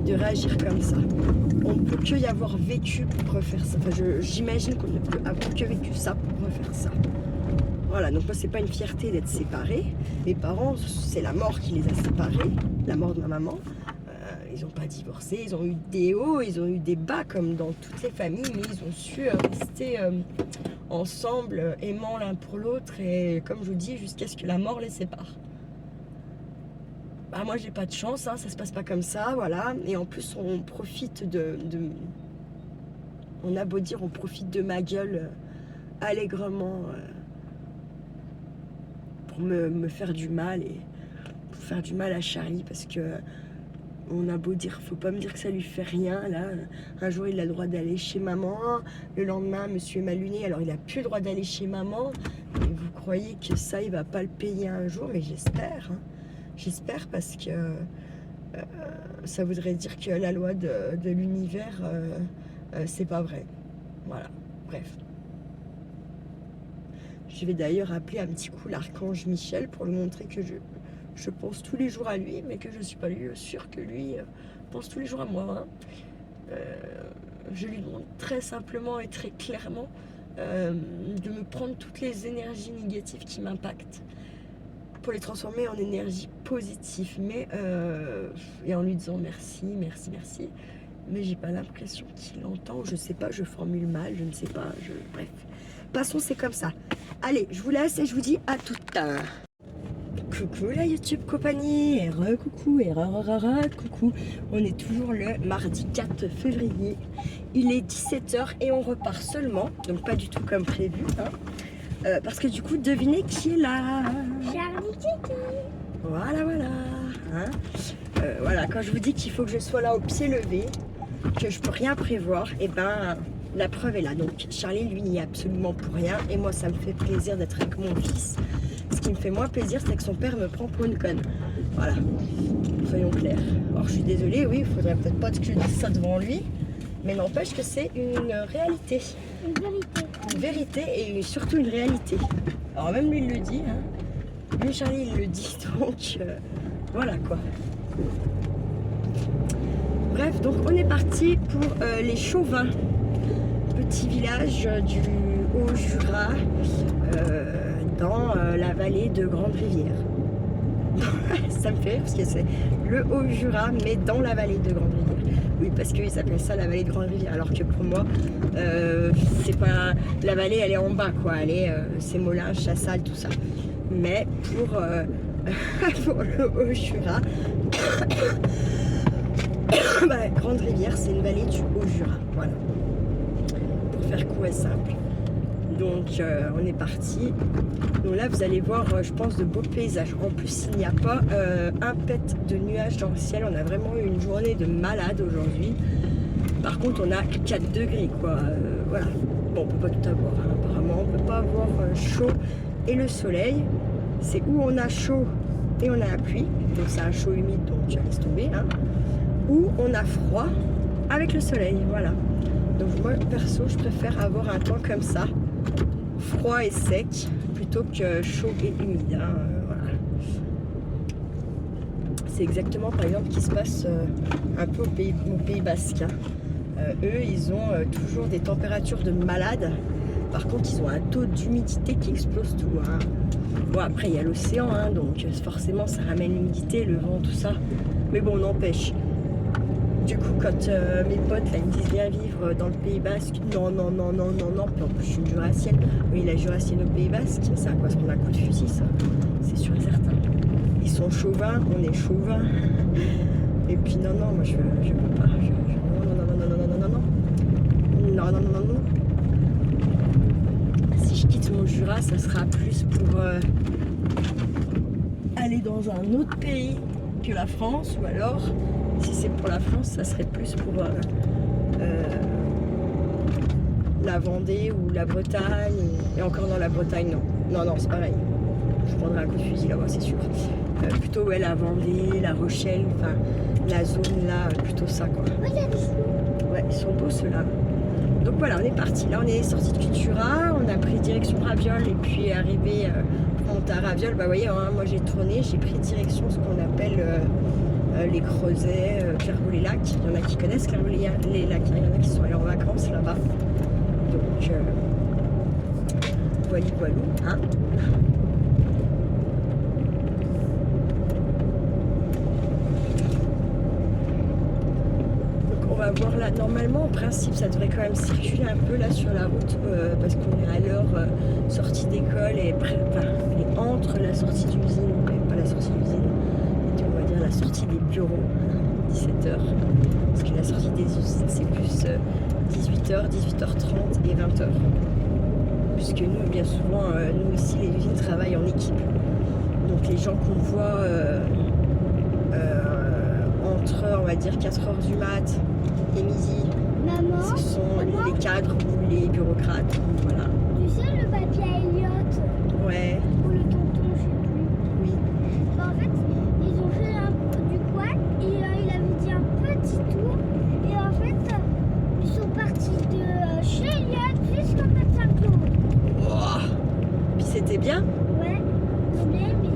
de réagir comme ça. On ne peut que y avoir vécu pour refaire ça. Enfin, j'imagine qu'on ne peut avoir que vécu ça pour refaire ça. Voilà, donc moi, c'est pas une fierté d'être séparés. Mes parents, c'est la mort qui les a séparés, la mort de ma maman. Ils n'ont pas divorcé, ils ont eu des hauts, ils ont eu des bas comme dans toutes les familles, mais ils ont su rester ensemble, aimant l'un pour l'autre et comme je vous dis, jusqu'à ce que la mort les sépare. Bah, moi j'ai pas de chance, hein, ça se passe pas comme ça, voilà. Et en plus on profite on a beau dire, on profite de ma gueule allègrement pour me faire du mal et pour faire du mal à Charlie parce que on a beau dire, faut pas me dire que ça lui fait rien, là. Un jour, il a le droit d'aller chez maman. Le lendemain, monsieur est mal luné, alors il a plus le droit d'aller chez maman. Et vous croyez que ça, il va pas le payer un jour? Mais j'espère, hein. J'espère parce que ça voudrait dire que la loi de l'univers, c'est pas vrai. Voilà, bref. Je vais d'ailleurs appeler un petit coup l'archange Michel pour lui montrer que je pense tous les jours à lui, mais que je ne suis pas sûre que lui pense tous les jours à moi. Hein. Je lui demande très simplement et très clairement de me prendre toutes les énergies négatives qui m'impactent pour les transformer en énergie positive. Mais, et en lui disant merci, merci, merci. Mais j'ai pas l'impression qu'il entend, ou je sais pas, je formule mal, je ne sais pas, bref. Passons, c'est comme ça. Allez, je vous laisse et je vous dis à tout à l'heure. Coucou la YouTube compagnie, coucou, coucou. On est toujours le mardi 4 février. Il est 17 h et on repart seulement, donc pas du tout comme prévu. Hein, parce que du coup, devinez qui est là? Charlie Kiki. Voilà, voilà. Hein, voilà, quand je vous dis qu'il faut que je sois là au pied levé, que je peux rien prévoir, et ben la preuve est là. Donc Charlie, lui, n'y est absolument pour rien. Et moi, ça me fait plaisir d'être avec mon fils. Ce qui me fait moins plaisir, c'est que son père me prend pour une conne. Voilà, soyons clairs. Alors je suis désolée, oui, il faudrait peut-être pas que je dise ça devant lui, mais n'empêche que c'est une réalité. Une vérité. Une vérité et surtout une réalité. Alors même lui, il le dit, hein. Lui, Charlie, il le dit, donc voilà quoi. Bref, donc on est parti pour les Chauvins, petit village du Haut-Jura, dans la vallée de Grande-Rivière. Ça me fait rire parce que c'est le Haut-Jura, mais dans la vallée de Grande-Rivière. Oui, parce qu'ils appellent ça la vallée de Grande-Rivière, alors que pour moi, c'est pas... La vallée, elle est en bas, quoi. Elle est, c'est Molin, Chassal, tout ça. Mais pour, pour le Haut-Jura, bah, Grande-Rivière, c'est une vallée du Haut-Jura, voilà. Pour faire court et simple. Donc on est parti. Donc là vous allez voir je pense de beaux paysages. En plus il n'y a pas un pet de nuages dans le ciel. On a vraiment eu une journée de malade aujourd'hui. Par contre on a 4 degrés quoi. Voilà. Bon on peut pas tout avoir hein. Apparemment on peut pas avoir chaud et le soleil. C'est où on a chaud et on a la pluie. Donc c'est un chaud humide donc laisse tomber hein. Ou on a froid avec le soleil. Voilà. Donc moi perso je préfère avoir un temps comme ça, froid et sec, plutôt que chaud et humide. Hein, voilà. C'est exactement par exemple ce qui se passe un peu au Pays Basque. Hein. Eux ils ont toujours des températures de malade. Par contre ils ont un taux d'humidité qui explose tout. Hein. Bon après il y a l'océan hein, donc forcément ça ramène l'humidité, le vent, tout ça. Mais bon n'empêche. du coup, quand mes potes là, ils me disent viens vivre dans le Pays Basque, non, non, non, non, non, non. Puis en plus, je suis une jurassienne. Oui, la jurassienne au Pays Basque, ça va quoi se prendre un coup de fusil, ça. C'est sûr et certain. Ils sont chauvins, on est chauvins. Et puis, non, non, moi, je peux pas. Non, non, non, non, non, non, non, non. Non, non, non, non, non. Si je quitte mon Jura, ça sera plus pour aller dans un autre pays que la France, ou alors si c'est pour la France, ça serait plus pour la Vendée ou la Bretagne, et encore dans la Bretagne, non. Non, non, c'est pareil. Je prendrai un coup de fusil là-bas, c'est sûr. Plutôt ouais, la Vendée, la Rochelle, enfin la zone là, plutôt ça quoi. Oui, il y a des choux. Ouais, ils sont beaux ceux-là. Donc voilà, on est parti. Là, on est sorti de Cultura, on a pris direction Raviol et puis arrivé à Raviol, bah vous voyez, hein, moi j'ai tourné, j'ai pris direction ce qu'on appelle les Creusets, Clairvaux-les-Lacs. Il y en a qui connaissent Clairvaux-les-Lacs, il y en a qui sont allés en vacances là-bas. Donc voilà, voilà, hein. On va voir là, normalement en principe ça devrait quand même circuler un peu là sur la route parce qu'on est à l'heure sortie d'école et, et entre la sortie d'usine, pas la sortie d'usine, on va dire la sortie des bureaux, 17h, parce que la sortie des usines c'est plus 18h, 18h30 et 20h. Puisque nous bien souvent, nous ici les usines travaillent en équipe. Donc les gens qu'on voit entre on va dire 4h du mat et midi, Maman, ce sont maman, les cadres ou les bureaucrates. Voilà. tu sais le papier à Elliott Ouais, ou le tonton, je sais plus. oui. Bah, en fait, ils ont fait du quad et il avait dit un petit tour. Et en fait, ils sont partis de chez Elliott jusqu'en Côte Saint-Claude. Oh. Puis c'était bien. Ouais, j'ai bien aimé.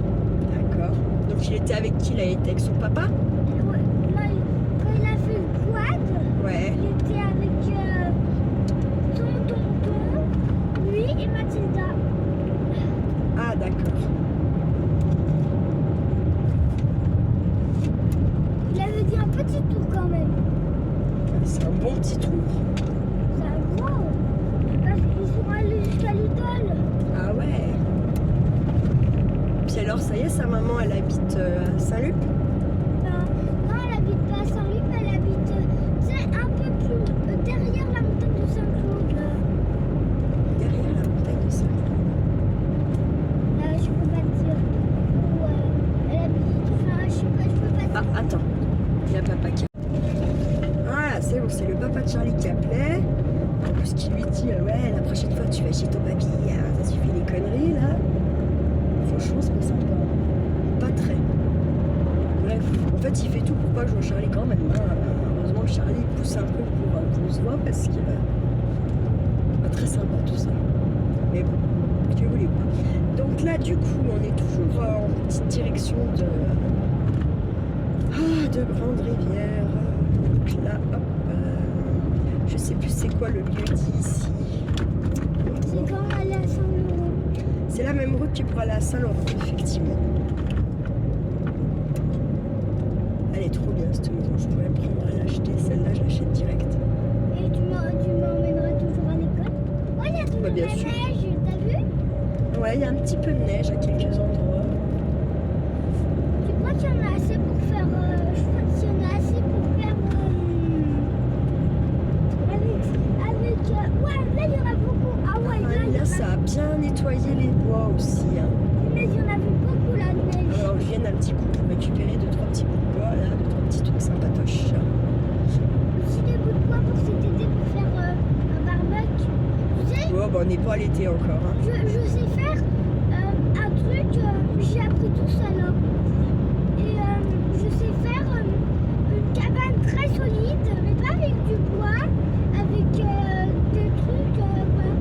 D'accord. Donc il était avec qui là? Il était avec son papa? Ouais. Moi, quand il a fait le quad, Ouais. il était avec son tonton, lui et Mathilda. Ah d'accord. Il avait dit un petit tour quand même. C'est un bon petit tour. C'est un gros. Parce qu'ils sont allés jusqu'à Lidl. Ah ouais. Puis alors ça y est, sa maman elle habite à Saint-Luc? Ben, non, elle habite pas à Saint-Luc, elle habite, tu sais, un peu plus derrière la montagne de Saint-Claude. Là. Derrière la montagne de Saint-Luc. Je peux pas te dire où elle habite. Enfin, je sais pas, je peux pas te Ah, dire. attends, il y a papa qui... Ah, c'est bon, c'est le papa de Charlie qui appelait. En plus, qui lui dit, ouais, la prochaine fois, tu vas chez ton papy, ça suffit les conneries, là. Franchement, c'est pas sympa. Pas très. Bref, en fait, il fait tout pour pas que je vois Charlie quand même. Hein. Heureusement que Charlie pousse un peu pour qu'on se voit, parce que pas très sympa tout ça. Mais bon, que voulez-vous. Donc là, du coup, on est toujours en petite direction de Grande Rivière. Donc là, hop, je sais plus c'est quoi le lieu dit ici. C'est quand elle est à Saint-Laurent. C'est la même route que pour aller à Saint-Laurent, effectivement. Elle est trop bien cette maison, je pourrais prendre et l'acheter. Celle-là, je l'achète direct. Et tu m'emmèneras toujours à l'école. Ouais, il y a toujours Bah, bien la sûr. neige, t'as vu? Ouais, il y a un petit peu de neige à quelques endroits. Tu crois qu'il y en a assez pour faire. Je crois qu'il y en a assez pour faire. Ouais, là, il y en a beaucoup. Ah ouais, Ah, là, il y en là, a. ça a bien nettoyé les bois aussi. Hein. Mais il y en avait beaucoup, la neige. Alors, je viens d'un petit coup pour récupérer 2-3 petits bouts de bois, là, 2-3 petits trucs sympatoches. Aussi des bouts de bois pour cet été pour faire un barbecue. Tu sais, Oh, bah, on n'est pas à l'été encore. Hein. je sais faire un truc, j'ai appris tout ça là. Et je sais faire une cabane très solide, mais pas avec du bois, avec des trucs, voilà,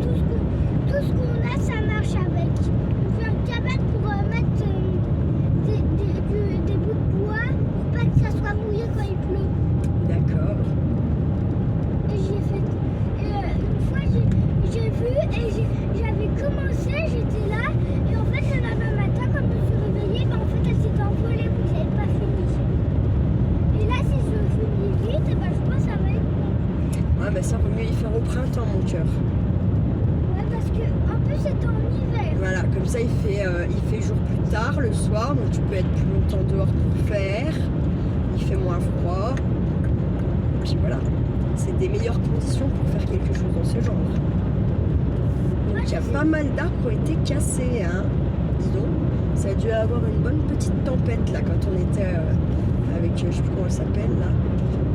tout ce qu'on a, ça marche avec. Je fais une cabane pour mettre des bouts de bois pour pas que ça soit mouillé quand il pleut. D'accord. Et j'ai fait. Et une fois, j'ai vu et j'avais commencé, j'étais là. Et en fait, le lendemain matin, quand je me suis réveillée, ben, en fait, elle s'était envolée, vous n'avez pas fini. Et là, si je finis vite, ben, Comme ça, il fait jour plus tard le soir, donc tu peux être plus longtemps dehors pour faire. Il fait moins froid. Puis voilà, c'est des meilleures conditions pour faire quelque chose dans ce genre. Donc il y a pas mal d'arbres qui ont été cassés, hein. Dis donc, ça a dû avoir une bonne petite tempête là quand on était avec, je sais plus comment elle s'appelle là.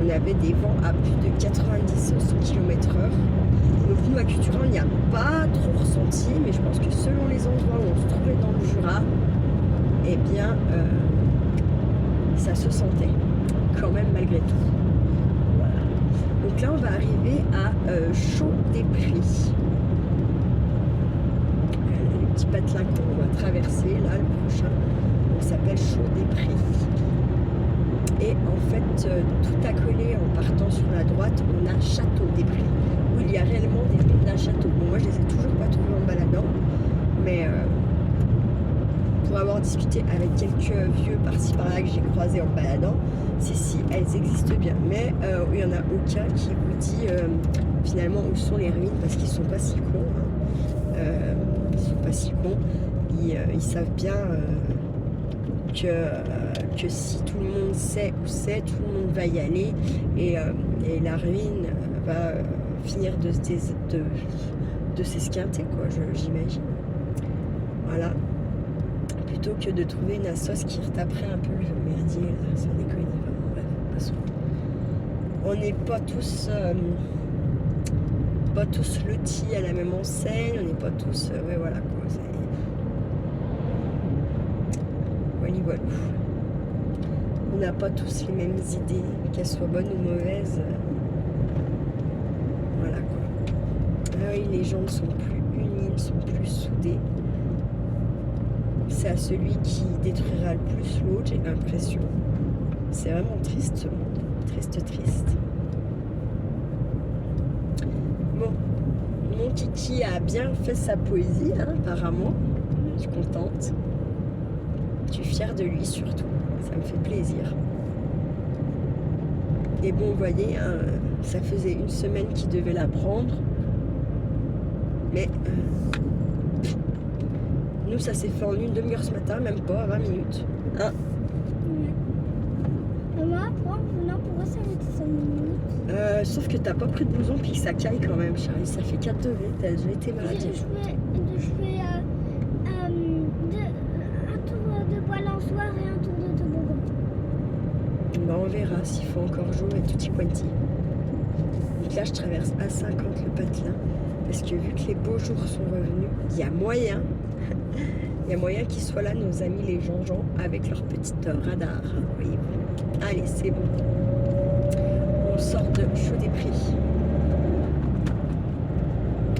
On avait des vents à plus de 90-100 km/h. Donc nous à Cultura, on n'y a pas trop ressenti, mais je pense que selon les endroits où on se trouvait dans le Jura, eh bien, ça se sentait quand même malgré tout. Voilà. Donc là, on va arriver à Chaux-des-Prés. Le petit patelin qu'on va traverser, là, le prochain, on s'appelle Chaux-des-Prés. Et en fait, tout accolé en partant sur la droite, on a Château-des-Prés, où il y a réellement des ruines d'un château. Bon, moi, je les ai toujours pas trouvées en baladant, mais pour avoir discuté avec quelques vieux par-ci par-là que j'ai croisés en baladant, si, elles existent bien. Mais il n'y en a aucun qui vous dit finalement où sont les ruines, parce qu'ils sont pas si cons. Hein. Ils sont pas si cons. Ils savent bien que si tout le monde sait où c'est, tout le monde va y aller, et la ruine va finir de s'esquinter, quoi, j'imagine. Voilà. Plutôt que de trouver une assoce qui retaperait un peu le merdier, là, sans déconner. Enfin, bref, passons. On n'est pas tous lotis à la même enseigne, on n'est pas tous... ouais, voilà, quoi. Voilà. On n'a pas tous les mêmes idées, qu'elles soient bonnes ou mauvaises. Voilà, quoi. Ah oui, les gens ne sont plus unis, ne sont plus soudés. C'est à celui qui détruira le plus l'autre, j'ai l'impression. C'est vraiment triste ce monde. Triste, triste. Bon, mon Kiki a bien fait sa poésie, hein, apparemment. Je suis contente. Je suis fière de lui surtout. Ça me fait plaisir. Et bon, vous voyez, hein, ça faisait une semaine qu'il devait la prendre. Mais... nous, ça s'est fait en une demi-heure ce matin, même pas, 20 minutes. Hein? Maman, pourquoi ça a été 5 minutes? Sauf que t'as pas pris de blouson puis que ça caille quand même, Charlie. Ça fait 4 degrés, t'as déjà été malade. Je fais un tour de balançoire et un tour de toboggan. Bah, on verra s'il faut encore jouer et tutti quanti. Donc là, je traverse à 50 le patelin. Parce que vu que les beaux jours sont revenus, il y a moyen... Il y a moyen qu'ils soient là, nos amis les Jean-Jean, avec leur petite radar. Voyez-vous. Allez, c'est bon. On sort de Chaux-des-Prés.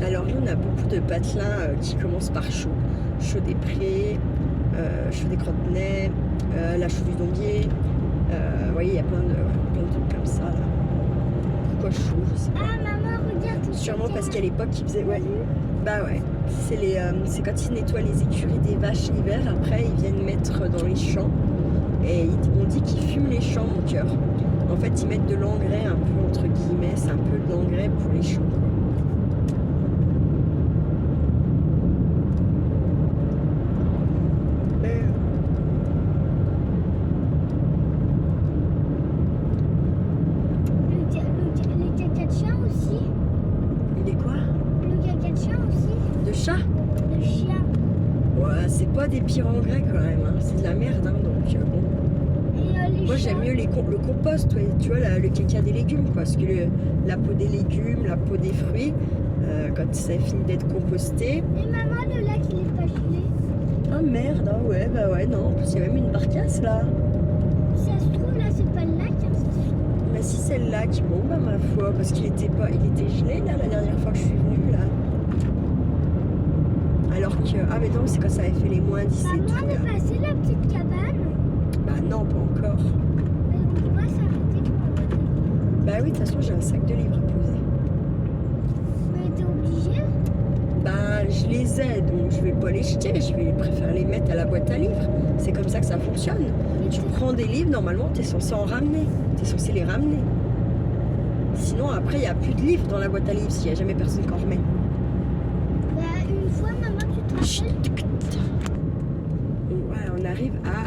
Alors, nous, on a beaucoup de patelins qui commencent par Chaux. Chaux-des-Prés, Chaux-des-Crotenay, la Chaux-du-Dombier. Vous voyez, il y a plein de trucs comme ça. Là. Pourquoi Chaux, je sais pas. Ah, maman, regarde. Sûrement parce qu'à l'époque, ils faisaient... Ouais. Bah ouais, c'est quand ils nettoient les écuries des vaches l'hiver, après ils viennent mettre dans les champs et on dit qu'ils fument les champs, mon cœur. En fait, ils mettent de l'engrais un peu entre guillemets, c'est un peu de l'engrais pour les champs. Le caca de chien aussi. Il est quoi? Le caca de chien aussi. De chat? De chien. Ouais, c'est pas des pires engrais quand même, hein. C'est de la merde, hein, donc bon. Et les Moi chiens. j'aime mieux le compost, ouais. Tu vois, le caca des légumes, quoi. Parce que la peau des légumes, la peau des fruits, quand ça finit d'être composté. Et maman, le lac, il est pas gelé. Ah merde, ah ouais, bah ouais, non, en plus il y a même une barcasse là. Si ça se trouve, là, c'est pas le lac, hein, c'est... Mais si c'est le lac, bon bah ma foi, parce qu'il était gelé là la dernière fois que je suis venue là. Alors que, ah mais non, c'est quand ça avait fait les moins 10 et Maman, tout. on est Là. passé la petite cabane. Bah non, pas encore. Et on pourra s'arrêter pour un peu. Bah oui, de toute façon j'ai un sac de livres à poser. Mais t'es obligé? Bah je les ai, donc je vais pas les jeter, je vais préférer les mettre à la boîte à livres. C'est comme ça que ça fonctionne. Tu prends des livres, normalement t'es censé en ramener. T'es censé les ramener. Sinon après il n'y a plus de livres dans la boîte à livres s'il n'y a jamais personne qui en remet. Bah, une fois, maman, tu te Chut, rappelles? tut, tut.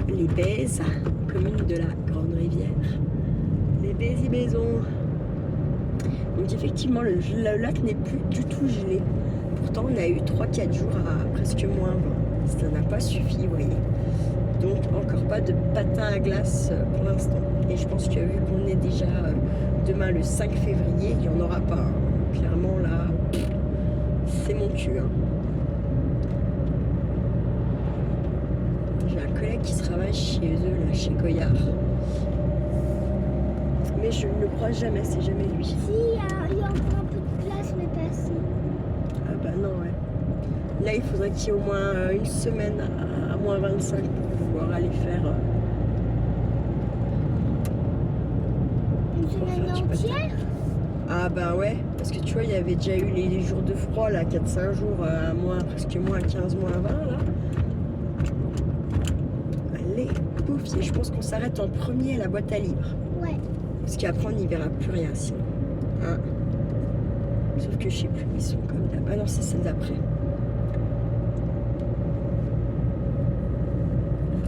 les Bèzes, commune de la Grande Rivière. Les Bèzes maisons. Donc effectivement, le lac n'est plus du tout gelé. Pourtant, on a eu 3-4 jours à presque moins 20. Ça n'a pas suffi, vous voyez. Donc encore pas de patin à glace pour l'instant. Et je pense que vu qu'on est déjà demain le 5 février, il n'y en aura pas. Hein. Clairement là, c'est mon cul. Hein. J'ai un collègue qui travaille chez eux, là, chez Goyard. Mais je ne le crois jamais, c'est jamais lui. Si, il y a encore un peu de place, mais pas assez. Ah bah non, ouais. Là, il faudrait qu'il y ait au moins une semaine à moins 25 pour pouvoir aller faire... Une semaine entière? Ah bah ouais, parce que tu vois, il y avait déjà eu les jours de froid, là, 4-5 jours, à moins, presque moins 15, moins 20, là. Allez, pouf, je pense qu'on s'arrête en premier à la boîte à livres. Ouais. Parce qu'après, on n'y verra plus rien, sinon. Hein. Sauf que je sais plus où ils sont comme d'hab. Ah non, c'est celle d'après.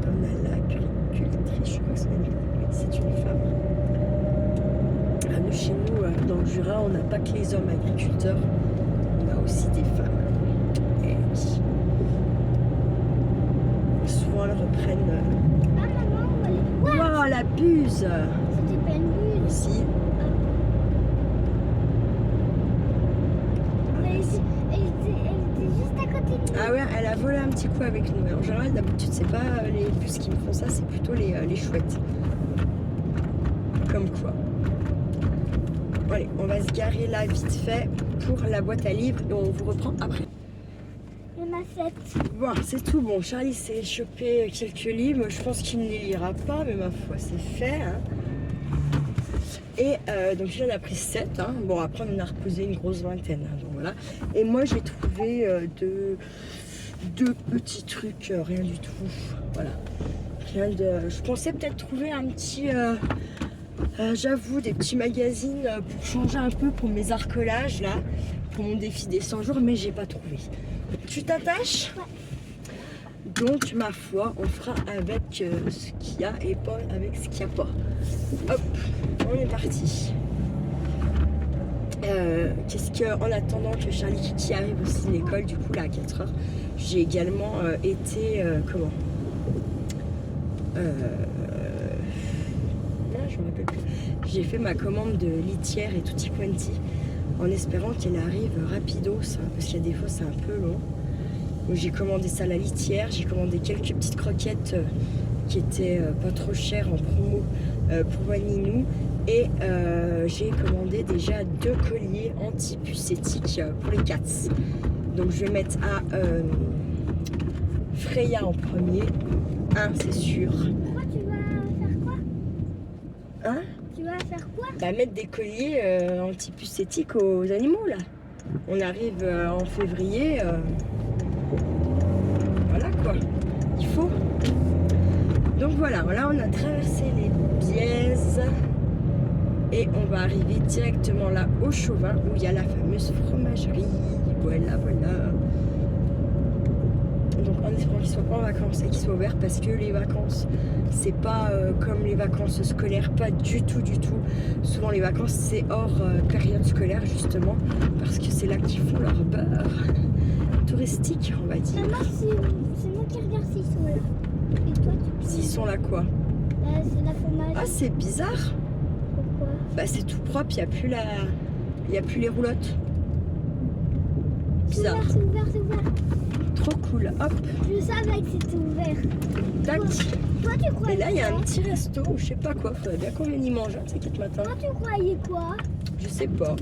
On a l'agricultrice, je crois que c'est une femme. Ah, nous, chez nous, dans le Jura, on n'a pas que les hommes agriculteurs, on a aussi des femmes. Et oui. Souvent, elles reprennent... Ah maman, elle est... Waouh, la buse! C'était pas une buse. Si. Elle était juste à côté de nous. Ah ouais, elle a volé un petit coup avec nous. En général, d'habitude, c'est pas les puces qui me font ça, c'est plutôt les chouettes. Comme quoi. Bon, allez, on va se garer là vite fait pour la boîte à livres et on vous reprend après. Il y en a 7. Bon, c'est tout bon. Charlie s'est chopé quelques livres. Je pense qu'il ne les lira pas, mais ma foi, c'est fait. Hein. Et donc, il en a pris 7. Hein. Bon, après, on en a reposé une grosse vingtaine. Hein, donc voilà. Et moi, j'ai trouvé deux petits trucs, rien du tout. Voilà. Rien de... Je pensais peut-être trouver un petit... j'avoue, des petits magazines pour changer un peu pour mes arcolages, là. Pour mon défi des 100 jours, mais j'ai pas trouvé. Tu t'attaches ? Ouais. Donc, ma foi, on fera avec ce qu'il y a et pas avec ce qu'il n'y a pas. Hop, on est parti. Qu'est-ce que, en attendant que Charlie Kiki arrive aussi de l'école, du coup, là, à 4h, j'ai également été, comment je me rappelle plus. J'ai fait ma commande de litière et tutti quanti en espérant qu'elle arrive rapidos, hein, parce qu'il y a des fois, c'est un peu long. Donc j'ai commandé ça à la litière, j'ai commandé quelques petites croquettes qui étaient pas trop chères en promo pour Waninou. Et j'ai commandé déjà 2 colliers anti-pucétiques pour les cats. Donc je vais mettre à Freya en premier. C'est sûr. Pourquoi tu vas faire quoi? Hein? Tu vas faire quoi? Bah, mettre des colliers anti-pucétiques aux animaux là. On arrive en février. Voilà quoi. Il faut. Donc voilà, là on a traversé les Bièzes. Et on va arriver directement là au Chauvin où il y a la fameuse fromagerie. Voilà, voilà. Donc en espérant qu'ils ne soient pas en vacances et qu'ils soient ouverts parce que les vacances, c'est pas comme les vacances scolaires, pas du tout, du tout. Souvent les vacances c'est hors période scolaire justement parce que c'est là qu'ils font leur beurre touristique, on va dire. Maman, c'est moi qui regarde s'ils sont là. Et toi, tu... S'ils sont là quoi? C'est la fromage. Ah, c'est bizarre. Pourquoi? Bah c'est tout propre, il n'y a plus les roulottes. Bizarre. C'est ouvert, c'est ouvert. Trop cool, hop. Je savais que c'était ouvert. Tac. Toi, tu croyais Et là, il y a un quoi? petit resto ou je sais pas quoi. Faudrait bien qu'on vienne y manger, c'est quel matin. Toi, tu croyais quoi? Je sais pas.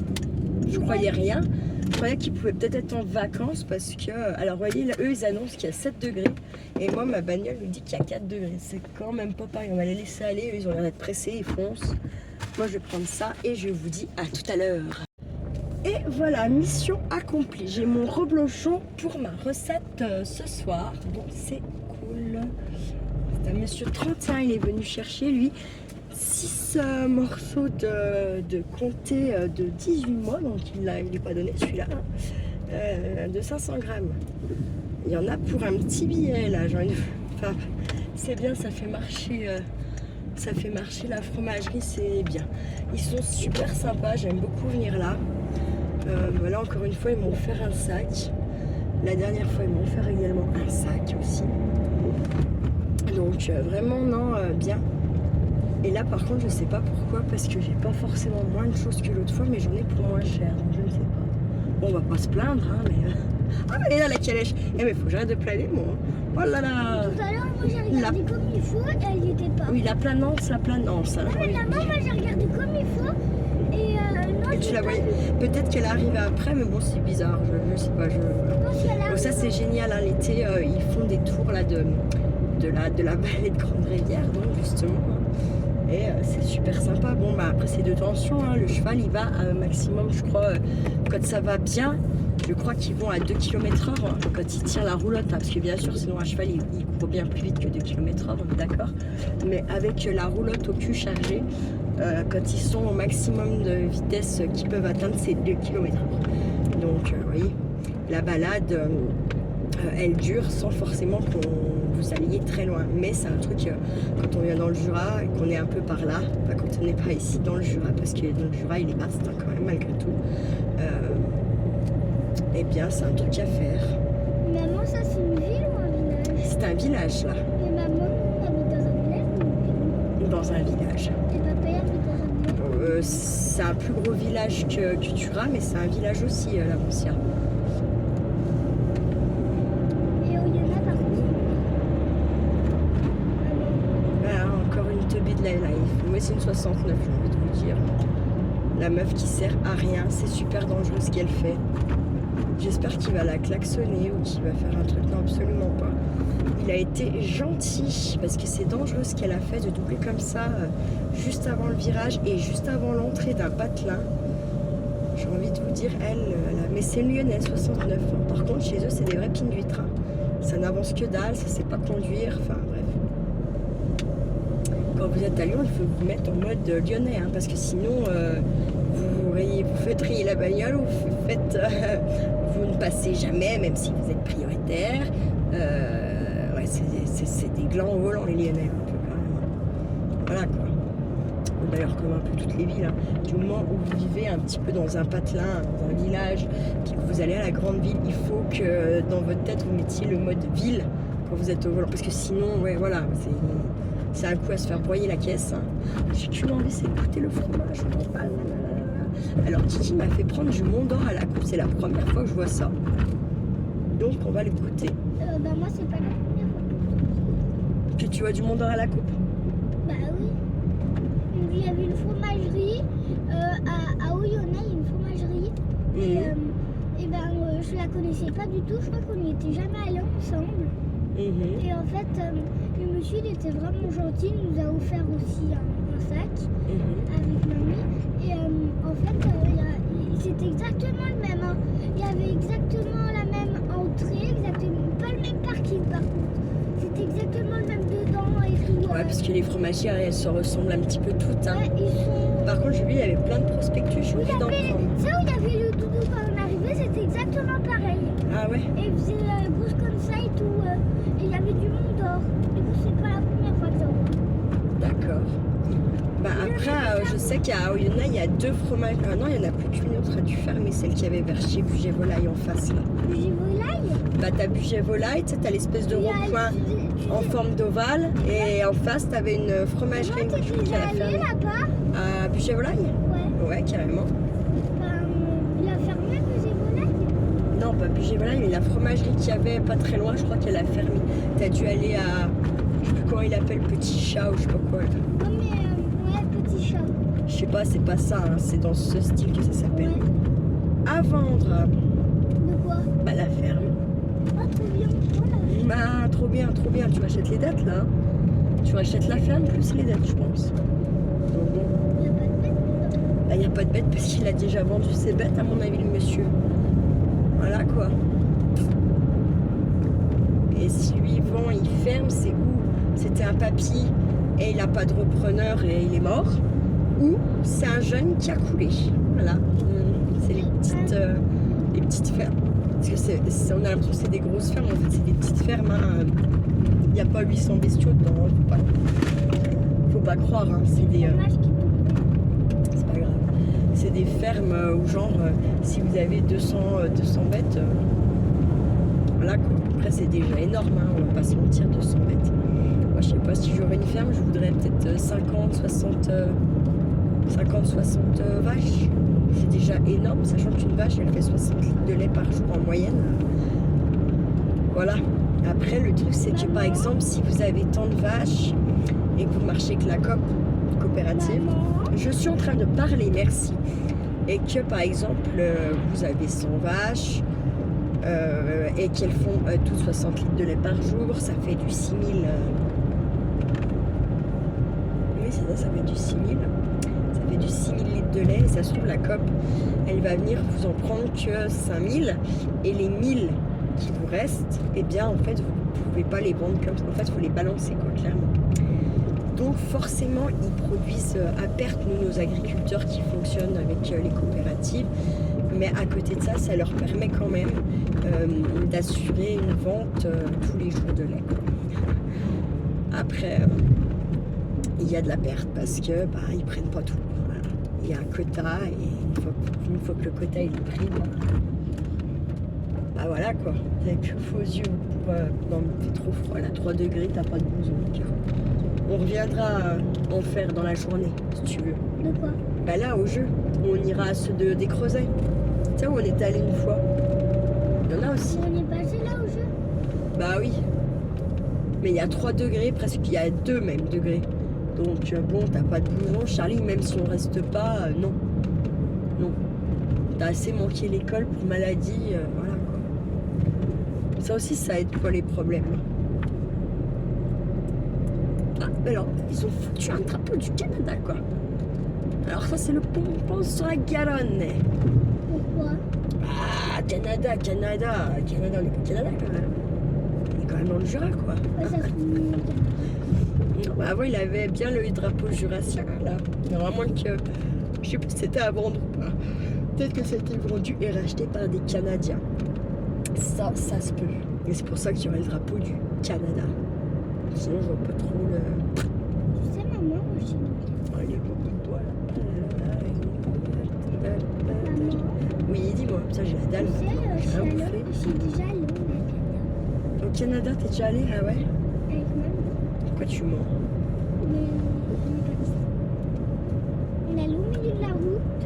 Je croyais rien. Je croyais qu'ils pouvaient peut-être être en vacances parce que... Alors, vous voyez, là, eux, ils annoncent qu'il y a 7 degrés. Et moi, ma bagnole me dit qu'il y a 4 degrés. C'est quand même pas pareil. On va les laisser aller. Eux, ils ont l'air d'être pressés. Ils foncent. Moi, je vais prendre ça et je vous dis à tout à l'heure. Et voilà, mission accomplie. J'ai mon reblochon pour ma recette ce soir. Donc, c'est cool. C'est un monsieur 31. Il est venu chercher, lui, 6 morceaux de comté de 18 mois. Donc, il n'est pas donné celui-là. De 500 grammes. Il y en a pour un petit billet, là. Enfin, C'est bien, ça fait marcher la fromagerie, c'est bien. Ils sont super sympas, j'aime beaucoup venir là. Voilà, encore une fois, ils m'ont offert un sac. La dernière fois, ils m'ont offert également un sac aussi. Donc vraiment, non, bien. Et là, par contre, je sais pas pourquoi, parce que j'ai pas forcément moins de choses que l'autre fois, mais j'en ai pour moins cher, donc je ne sais pas. Bon, on va pas se plaindre, hein, mais... Ah, elle est là, la calèche. Eh, mais faut que j'arrête de planer, moi. Oh là là. Tout à l'heure, moi j'ai regardé comme il faut et elle n'y était pas. Oui, la planance. Hein, non, mais maman, moi j'ai regardé comme il faut et non, et tu la voyais. Peut-être qu'elle arrive après, mais bon, c'est bizarre. Je sais pas. Bon, ça, c'est génial. Hein, l'été, ils font des tours là de la vallée de Grande Rivière, donc justement. Et c'est super sympa. Bon, bah après, c'est de tension. Hein. Le cheval, il va à un maximum, je crois, quand ça va bien. Je crois qu'ils vont à 2 km/h quand ils tirent la roulotte. Hein, parce que bien sûr, sinon un cheval, il court bien plus vite que 2 km/h, on est d'accord. Mais avec la roulotte au cul chargée, quand ils sont au maximum de vitesse qu'ils peuvent atteindre, c'est 2 km/h. Donc, oui, la balade, elle dure sans forcément qu'on vous alliez très loin. Mais c'est un truc, quand on vient dans le Jura et qu'on est un peu par là, enfin, quand on n'est pas ici dans le Jura, parce que dans le Jura, il est vaste hein, quand même, malgré tout. Eh bien, c'est un truc à faire. Maman, ça c'est une ville ou un village? C'est un village là. Et maman, on habite dans un village ou une ville? Dans un village. Et papa il habite dans un village? C'est un plus gros village que Turin, mais c'est un village aussi, la Moncia. Et où il y en a par contre? Voilà, encore une teubée de la life. Moi, c'est une 69, j'ai envie de vous dire. La meuf qui sert à rien, c'est super dangereux ce qu'elle fait. J'espère qu'il va la klaxonner ou qu'il va faire un truc. Non, absolument pas. Il a été gentil parce que c'est dangereux ce qu'elle a fait de doubler comme ça juste avant le virage et juste avant l'entrée d'un patelin. J'ai envie de vous dire, mais c'est une lyonnaise 69. Hein. Par contre, chez eux, c'est des vrais pines d'huîtres. Hein. Ça n'avance que dalle, ça sait pas conduire. Enfin, bref. Quand vous êtes à Lyon, il faut vous mettre en mode lyonnais hein, parce que sinon, vous faites rayer la bagnole ou vous ne passez jamais, même si vous êtes prioritaire. Ouais, c'est des glands au volant, les Lyonnais, un peu quand même. Voilà quoi. D'ailleurs, comme un peu toutes les villes, hein. Du moment où vous vivez un petit peu dans un patelin, dans un village, puis que vous allez à la grande ville, il faut que dans votre tête vous mettiez le mode ville quand vous êtes au volant. Parce que sinon, ouais, voilà, c'est un coup à se faire broyer la caisse. Hein. J'ai qu'une envie, c'est de goûter le fromage. Alors Titi m'a fait prendre du Mont d'Or à la coupe, c'est la première fois que je vois ça. Donc on va le goûter. Bah moi c'est pas la première fois. Que tu vois du Mont d'Or à la coupe? Bah oui. Il y avait une fromagerie à Oyonnax, il y a une fromagerie. Et ben je la connaissais pas du tout, je crois qu'on n'y était jamais allés ensemble. Et en fait, le monsieur il était vraiment gentil, il nous a offert aussi un sac avec mamie. Et en fait, c'était exactement le même. Hein. Il y avait exactement la même entrée, exactement pas le même parking par contre. C'était exactement le même dedans et tout. Ouais, parce que les fromagères, elles se ressemblent un petit peu toutes. Hein. Ouais, ils sont... Par contre, j'ai vu, il y avait plein de prospectus, je voulais d'en prendre. Ça où il y avait le doudou quand on arrivait, c'était exactement pareil. Ah ouais? Et il faisait grosse comme ça et tout. Et il y avait du Mont d'Or. Du coup, c'est pas la première fois que ça voit. D'accord. Bah après, je sais qu'à Oyonnax, il y a 2 fromages. Ah non, il n'y en a plus qu'une autre, a dû fermer, celle qui avait vers chez Bugey Volaille en face là. Bugey Volaille? Bah t'as Bugey Volaille, tu sais, t'as l'espèce de rond-point en forme d'ovale. Et en face, t'avais une fromagerie qui a fermé. Là-bas? À Bugey Volaille? Ouais. Ouais, carrément. Il a fermé Bugey Volaille? Non, pas Bugey Volaille, mais la fromagerie qu'il y avait pas très loin, je crois qu'elle a fermé. T'as dû aller à, je sais plus comment il appelle, Petit Chat ou je sais pas quoi. Non mais, ouais, Petit Chat. Je sais pas, c'est pas ça, hein, c'est dans ce style que ça s'appelle. Ouais. À vendre. De quoi? Bah la ferme. Ah, trop bien. Voilà. Bah trop bien, trop bien. Tu rachètes les dates là. Tu rachètes la ferme plus les dates, je pense. Il n'y a pas de bête dedans. Bah y a pas de bête parce qu'il a déjà vendu ses bêtes à mon avis le monsieur. Voilà quoi. Et si lui vend, il ferme, c'est où c'était un papy et il n'a pas de repreneur et il est mort. Ou c'est un jeune qui a coulé. Voilà. C'est les petites fermes. Parce que on a l'impression que c'est des grosses fermes, en fait c'est des petites fermes. Hein. Il n'y a pas 800 bestiaux dedans, faut pas croire, hein. C'est des... Fromage qui tombe. c'est pas grave. C'est des fermes où genre, si vous avez 200 bêtes, voilà quoi. Après c'est déjà énorme, hein, on va pas se mentir, 200 bêtes. Moi je sais pas, si j'aurais une ferme, je voudrais peut-être 50, 60 vaches. C'est déjà énorme, sachant qu'une vache elle fait 60 litres de lait par jour en moyenne. Voilà. Après le truc c'est que par exemple si vous avez tant de vaches et que vous marchez avec la coopérative, je suis en train de parler, merci. Et que par exemple vous avez 100 vaches et qu'elles font toutes 60 litres de lait par jour, ça fait du 6000. Oui c'est ça, ça fait du 6000. Ça fait du 6000 litres de lait et ça se trouve la COP elle va venir vous en prendre que 5000 et les 1000 qui vous restent, eh bien en fait vous pouvez pas les vendre comme ça, en fait il faut les balancer quoi, clairement. Donc forcément ils produisent à perte nos agriculteurs qui fonctionnent avec les coopératives, mais à côté de ça, ça leur permet quand même d'assurer une vente tous les jours de lait. Après il y a de la perte parce que bah, ils prennent pas tout. Voilà. Il y a un quota et une fois que le quota il est pris, bah voilà quoi. Vous n'avez plus faux yeux pour. Non, il fait trop froid là, 3 degrés, t'as pas de blouson. On reviendra en faire dans la journée si tu veux. De quoi? Bah là au jeu, on ira à ceux des Creusets. Tu sais où on est allé une fois. Il y en a aussi. On est passé là au jeu? Bah oui. Mais il y a 3 degrés, presque il y a 2 même degrés. Donc bon, t'as pas de blouson, Charlie, même si on reste pas, non. Non. T'as assez manqué l'école pour maladie, voilà quoi. Ça aussi, ça aide pas les problèmes. Ah, mais alors, ils ont foutu un drapeau du Canada, quoi. Alors ça, c'est le pompon sur la Garonne. Pourquoi? Ah, Canada, on est pas au Canada quand même. On est quand même dans le Jura, quoi. Ouais, ça se Bah, avant, il avait bien le drapeau jurassien, là. Mais vraiment que... Je sais pas si c'était à vendre ou pas. Peut-être que ça a été vendu et racheté par des Canadiens. Ça se peut. Et c'est pour ça qu'il y aurait le drapeau du Canada. Sinon, je vois pas trop le... Tu sais, maman, moi je suis Oh, il est beaucoup de doigts, là. Maman, Oui, dis-moi. Ça, j'ai la dalle. tu sais, J'ai rien bouffé. je suis déjà allée au Au Canada, t'es déjà allé? Ah ouais? avec maman. Pourquoi tu mens? Mais on est parti. On est allé au milieu de la route.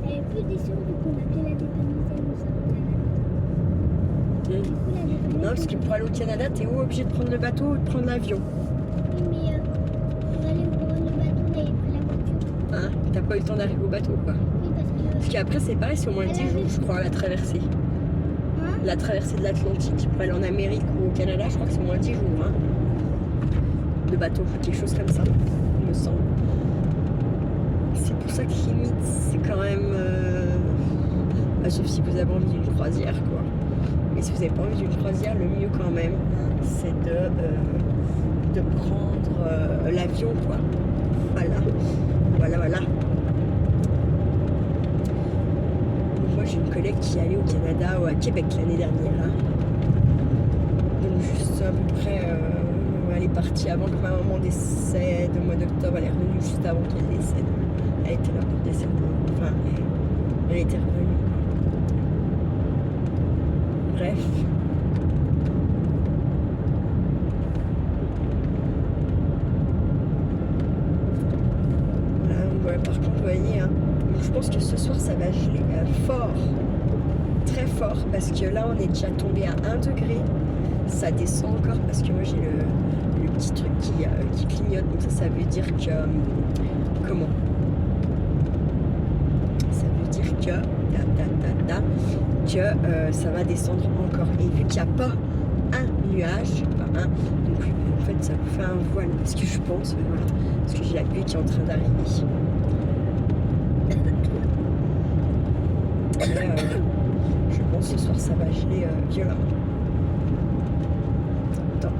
Elle est plus descendre, donc on a appelé la dépanneuse et on s'est rendu à la maison. Du coup, la dépanneuse. Non, parce que pour aller au Canada, t'es ou obligé de prendre le bateau ou de prendre l'avion. Oui, mais pour aller prendre le bateau, on avait pris la voiture. Hein? T'as pas eu le temps d'arriver au bateau, quoi. Oui, parce que. Parce qu'après, c'est pareil, c'est au moins 10 jours, je crois, la traversée. Hein? La traversée de l'Atlantique pour aller en Amérique ou au Canada, je crois que c'est au moins 10 jours. Hein. De bateau, quelque chose comme ça, il me semble. C'est pour ça que limite, c'est quand même... bah, sauf si vous avez envie d'une croisière, quoi. Mais si vous n'avez pas envie d'une croisière, le mieux quand même, c'est de prendre l'avion, quoi. Voilà. Moi, j'ai une collègue qui est allée au Canada ou à Québec l'année dernière. Hein. Donc, juste à peu près, elle est partie avant que ma maman décède au mois d'octobre. Elle est revenue juste avant qu'elle décède. Elle était là pour décéder. Enfin, elle était revenue. Bref. Voilà, par contre, vous voyez, hein, je pense que ce soir, ça va geler fort. Très fort. Parce que là, on est déjà tombé à 1 degré. Ça descend encore parce que moi, j'ai le petit truc qui clignote. Donc ça veut dire que... comment? Ça veut dire que... que ça va descendre encore. Et vu qu'il n'y a pas un nuage, pas un, donc en fait ça vous fait un voile, parce que je pense, voilà, parce que j'ai la pluie qui est en train d'arriver. Je pense que ce soir ça va geler violemment. Attends,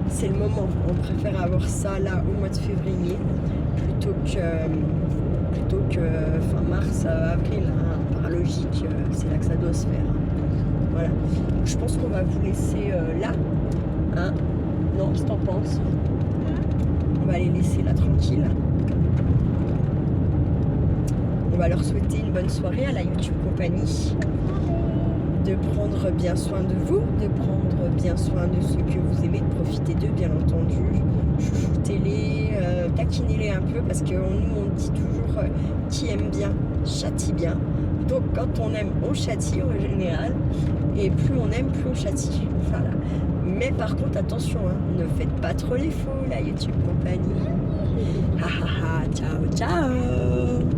c'est le moment, on préfère avoir ça là au mois de février plutôt que fin mars, avril, hein, par logique, c'est là que ça doit se faire. Hein. Voilà. Je pense qu'on va vous laisser là. Hein. Non, qu'est-ce que t'en penses? On va les laisser là tranquilles. On va leur souhaiter une bonne soirée à la YouTube Compagnie. De prendre bien soin de vous, de prendre bien soin de ceux que vous aimez, de profiter d'eux, bien entendu. Chouchoutez-les, taquinez-les un peu, parce que nous, on dit toujours qui aime bien, châtie bien. Donc, quand on aime, on châtie en général. Et plus on aime, plus on châtie. Voilà. Mais par contre, attention, hein, ne faites pas trop les fous, la YouTube Compagnie. Ha ha ha, ciao ciao.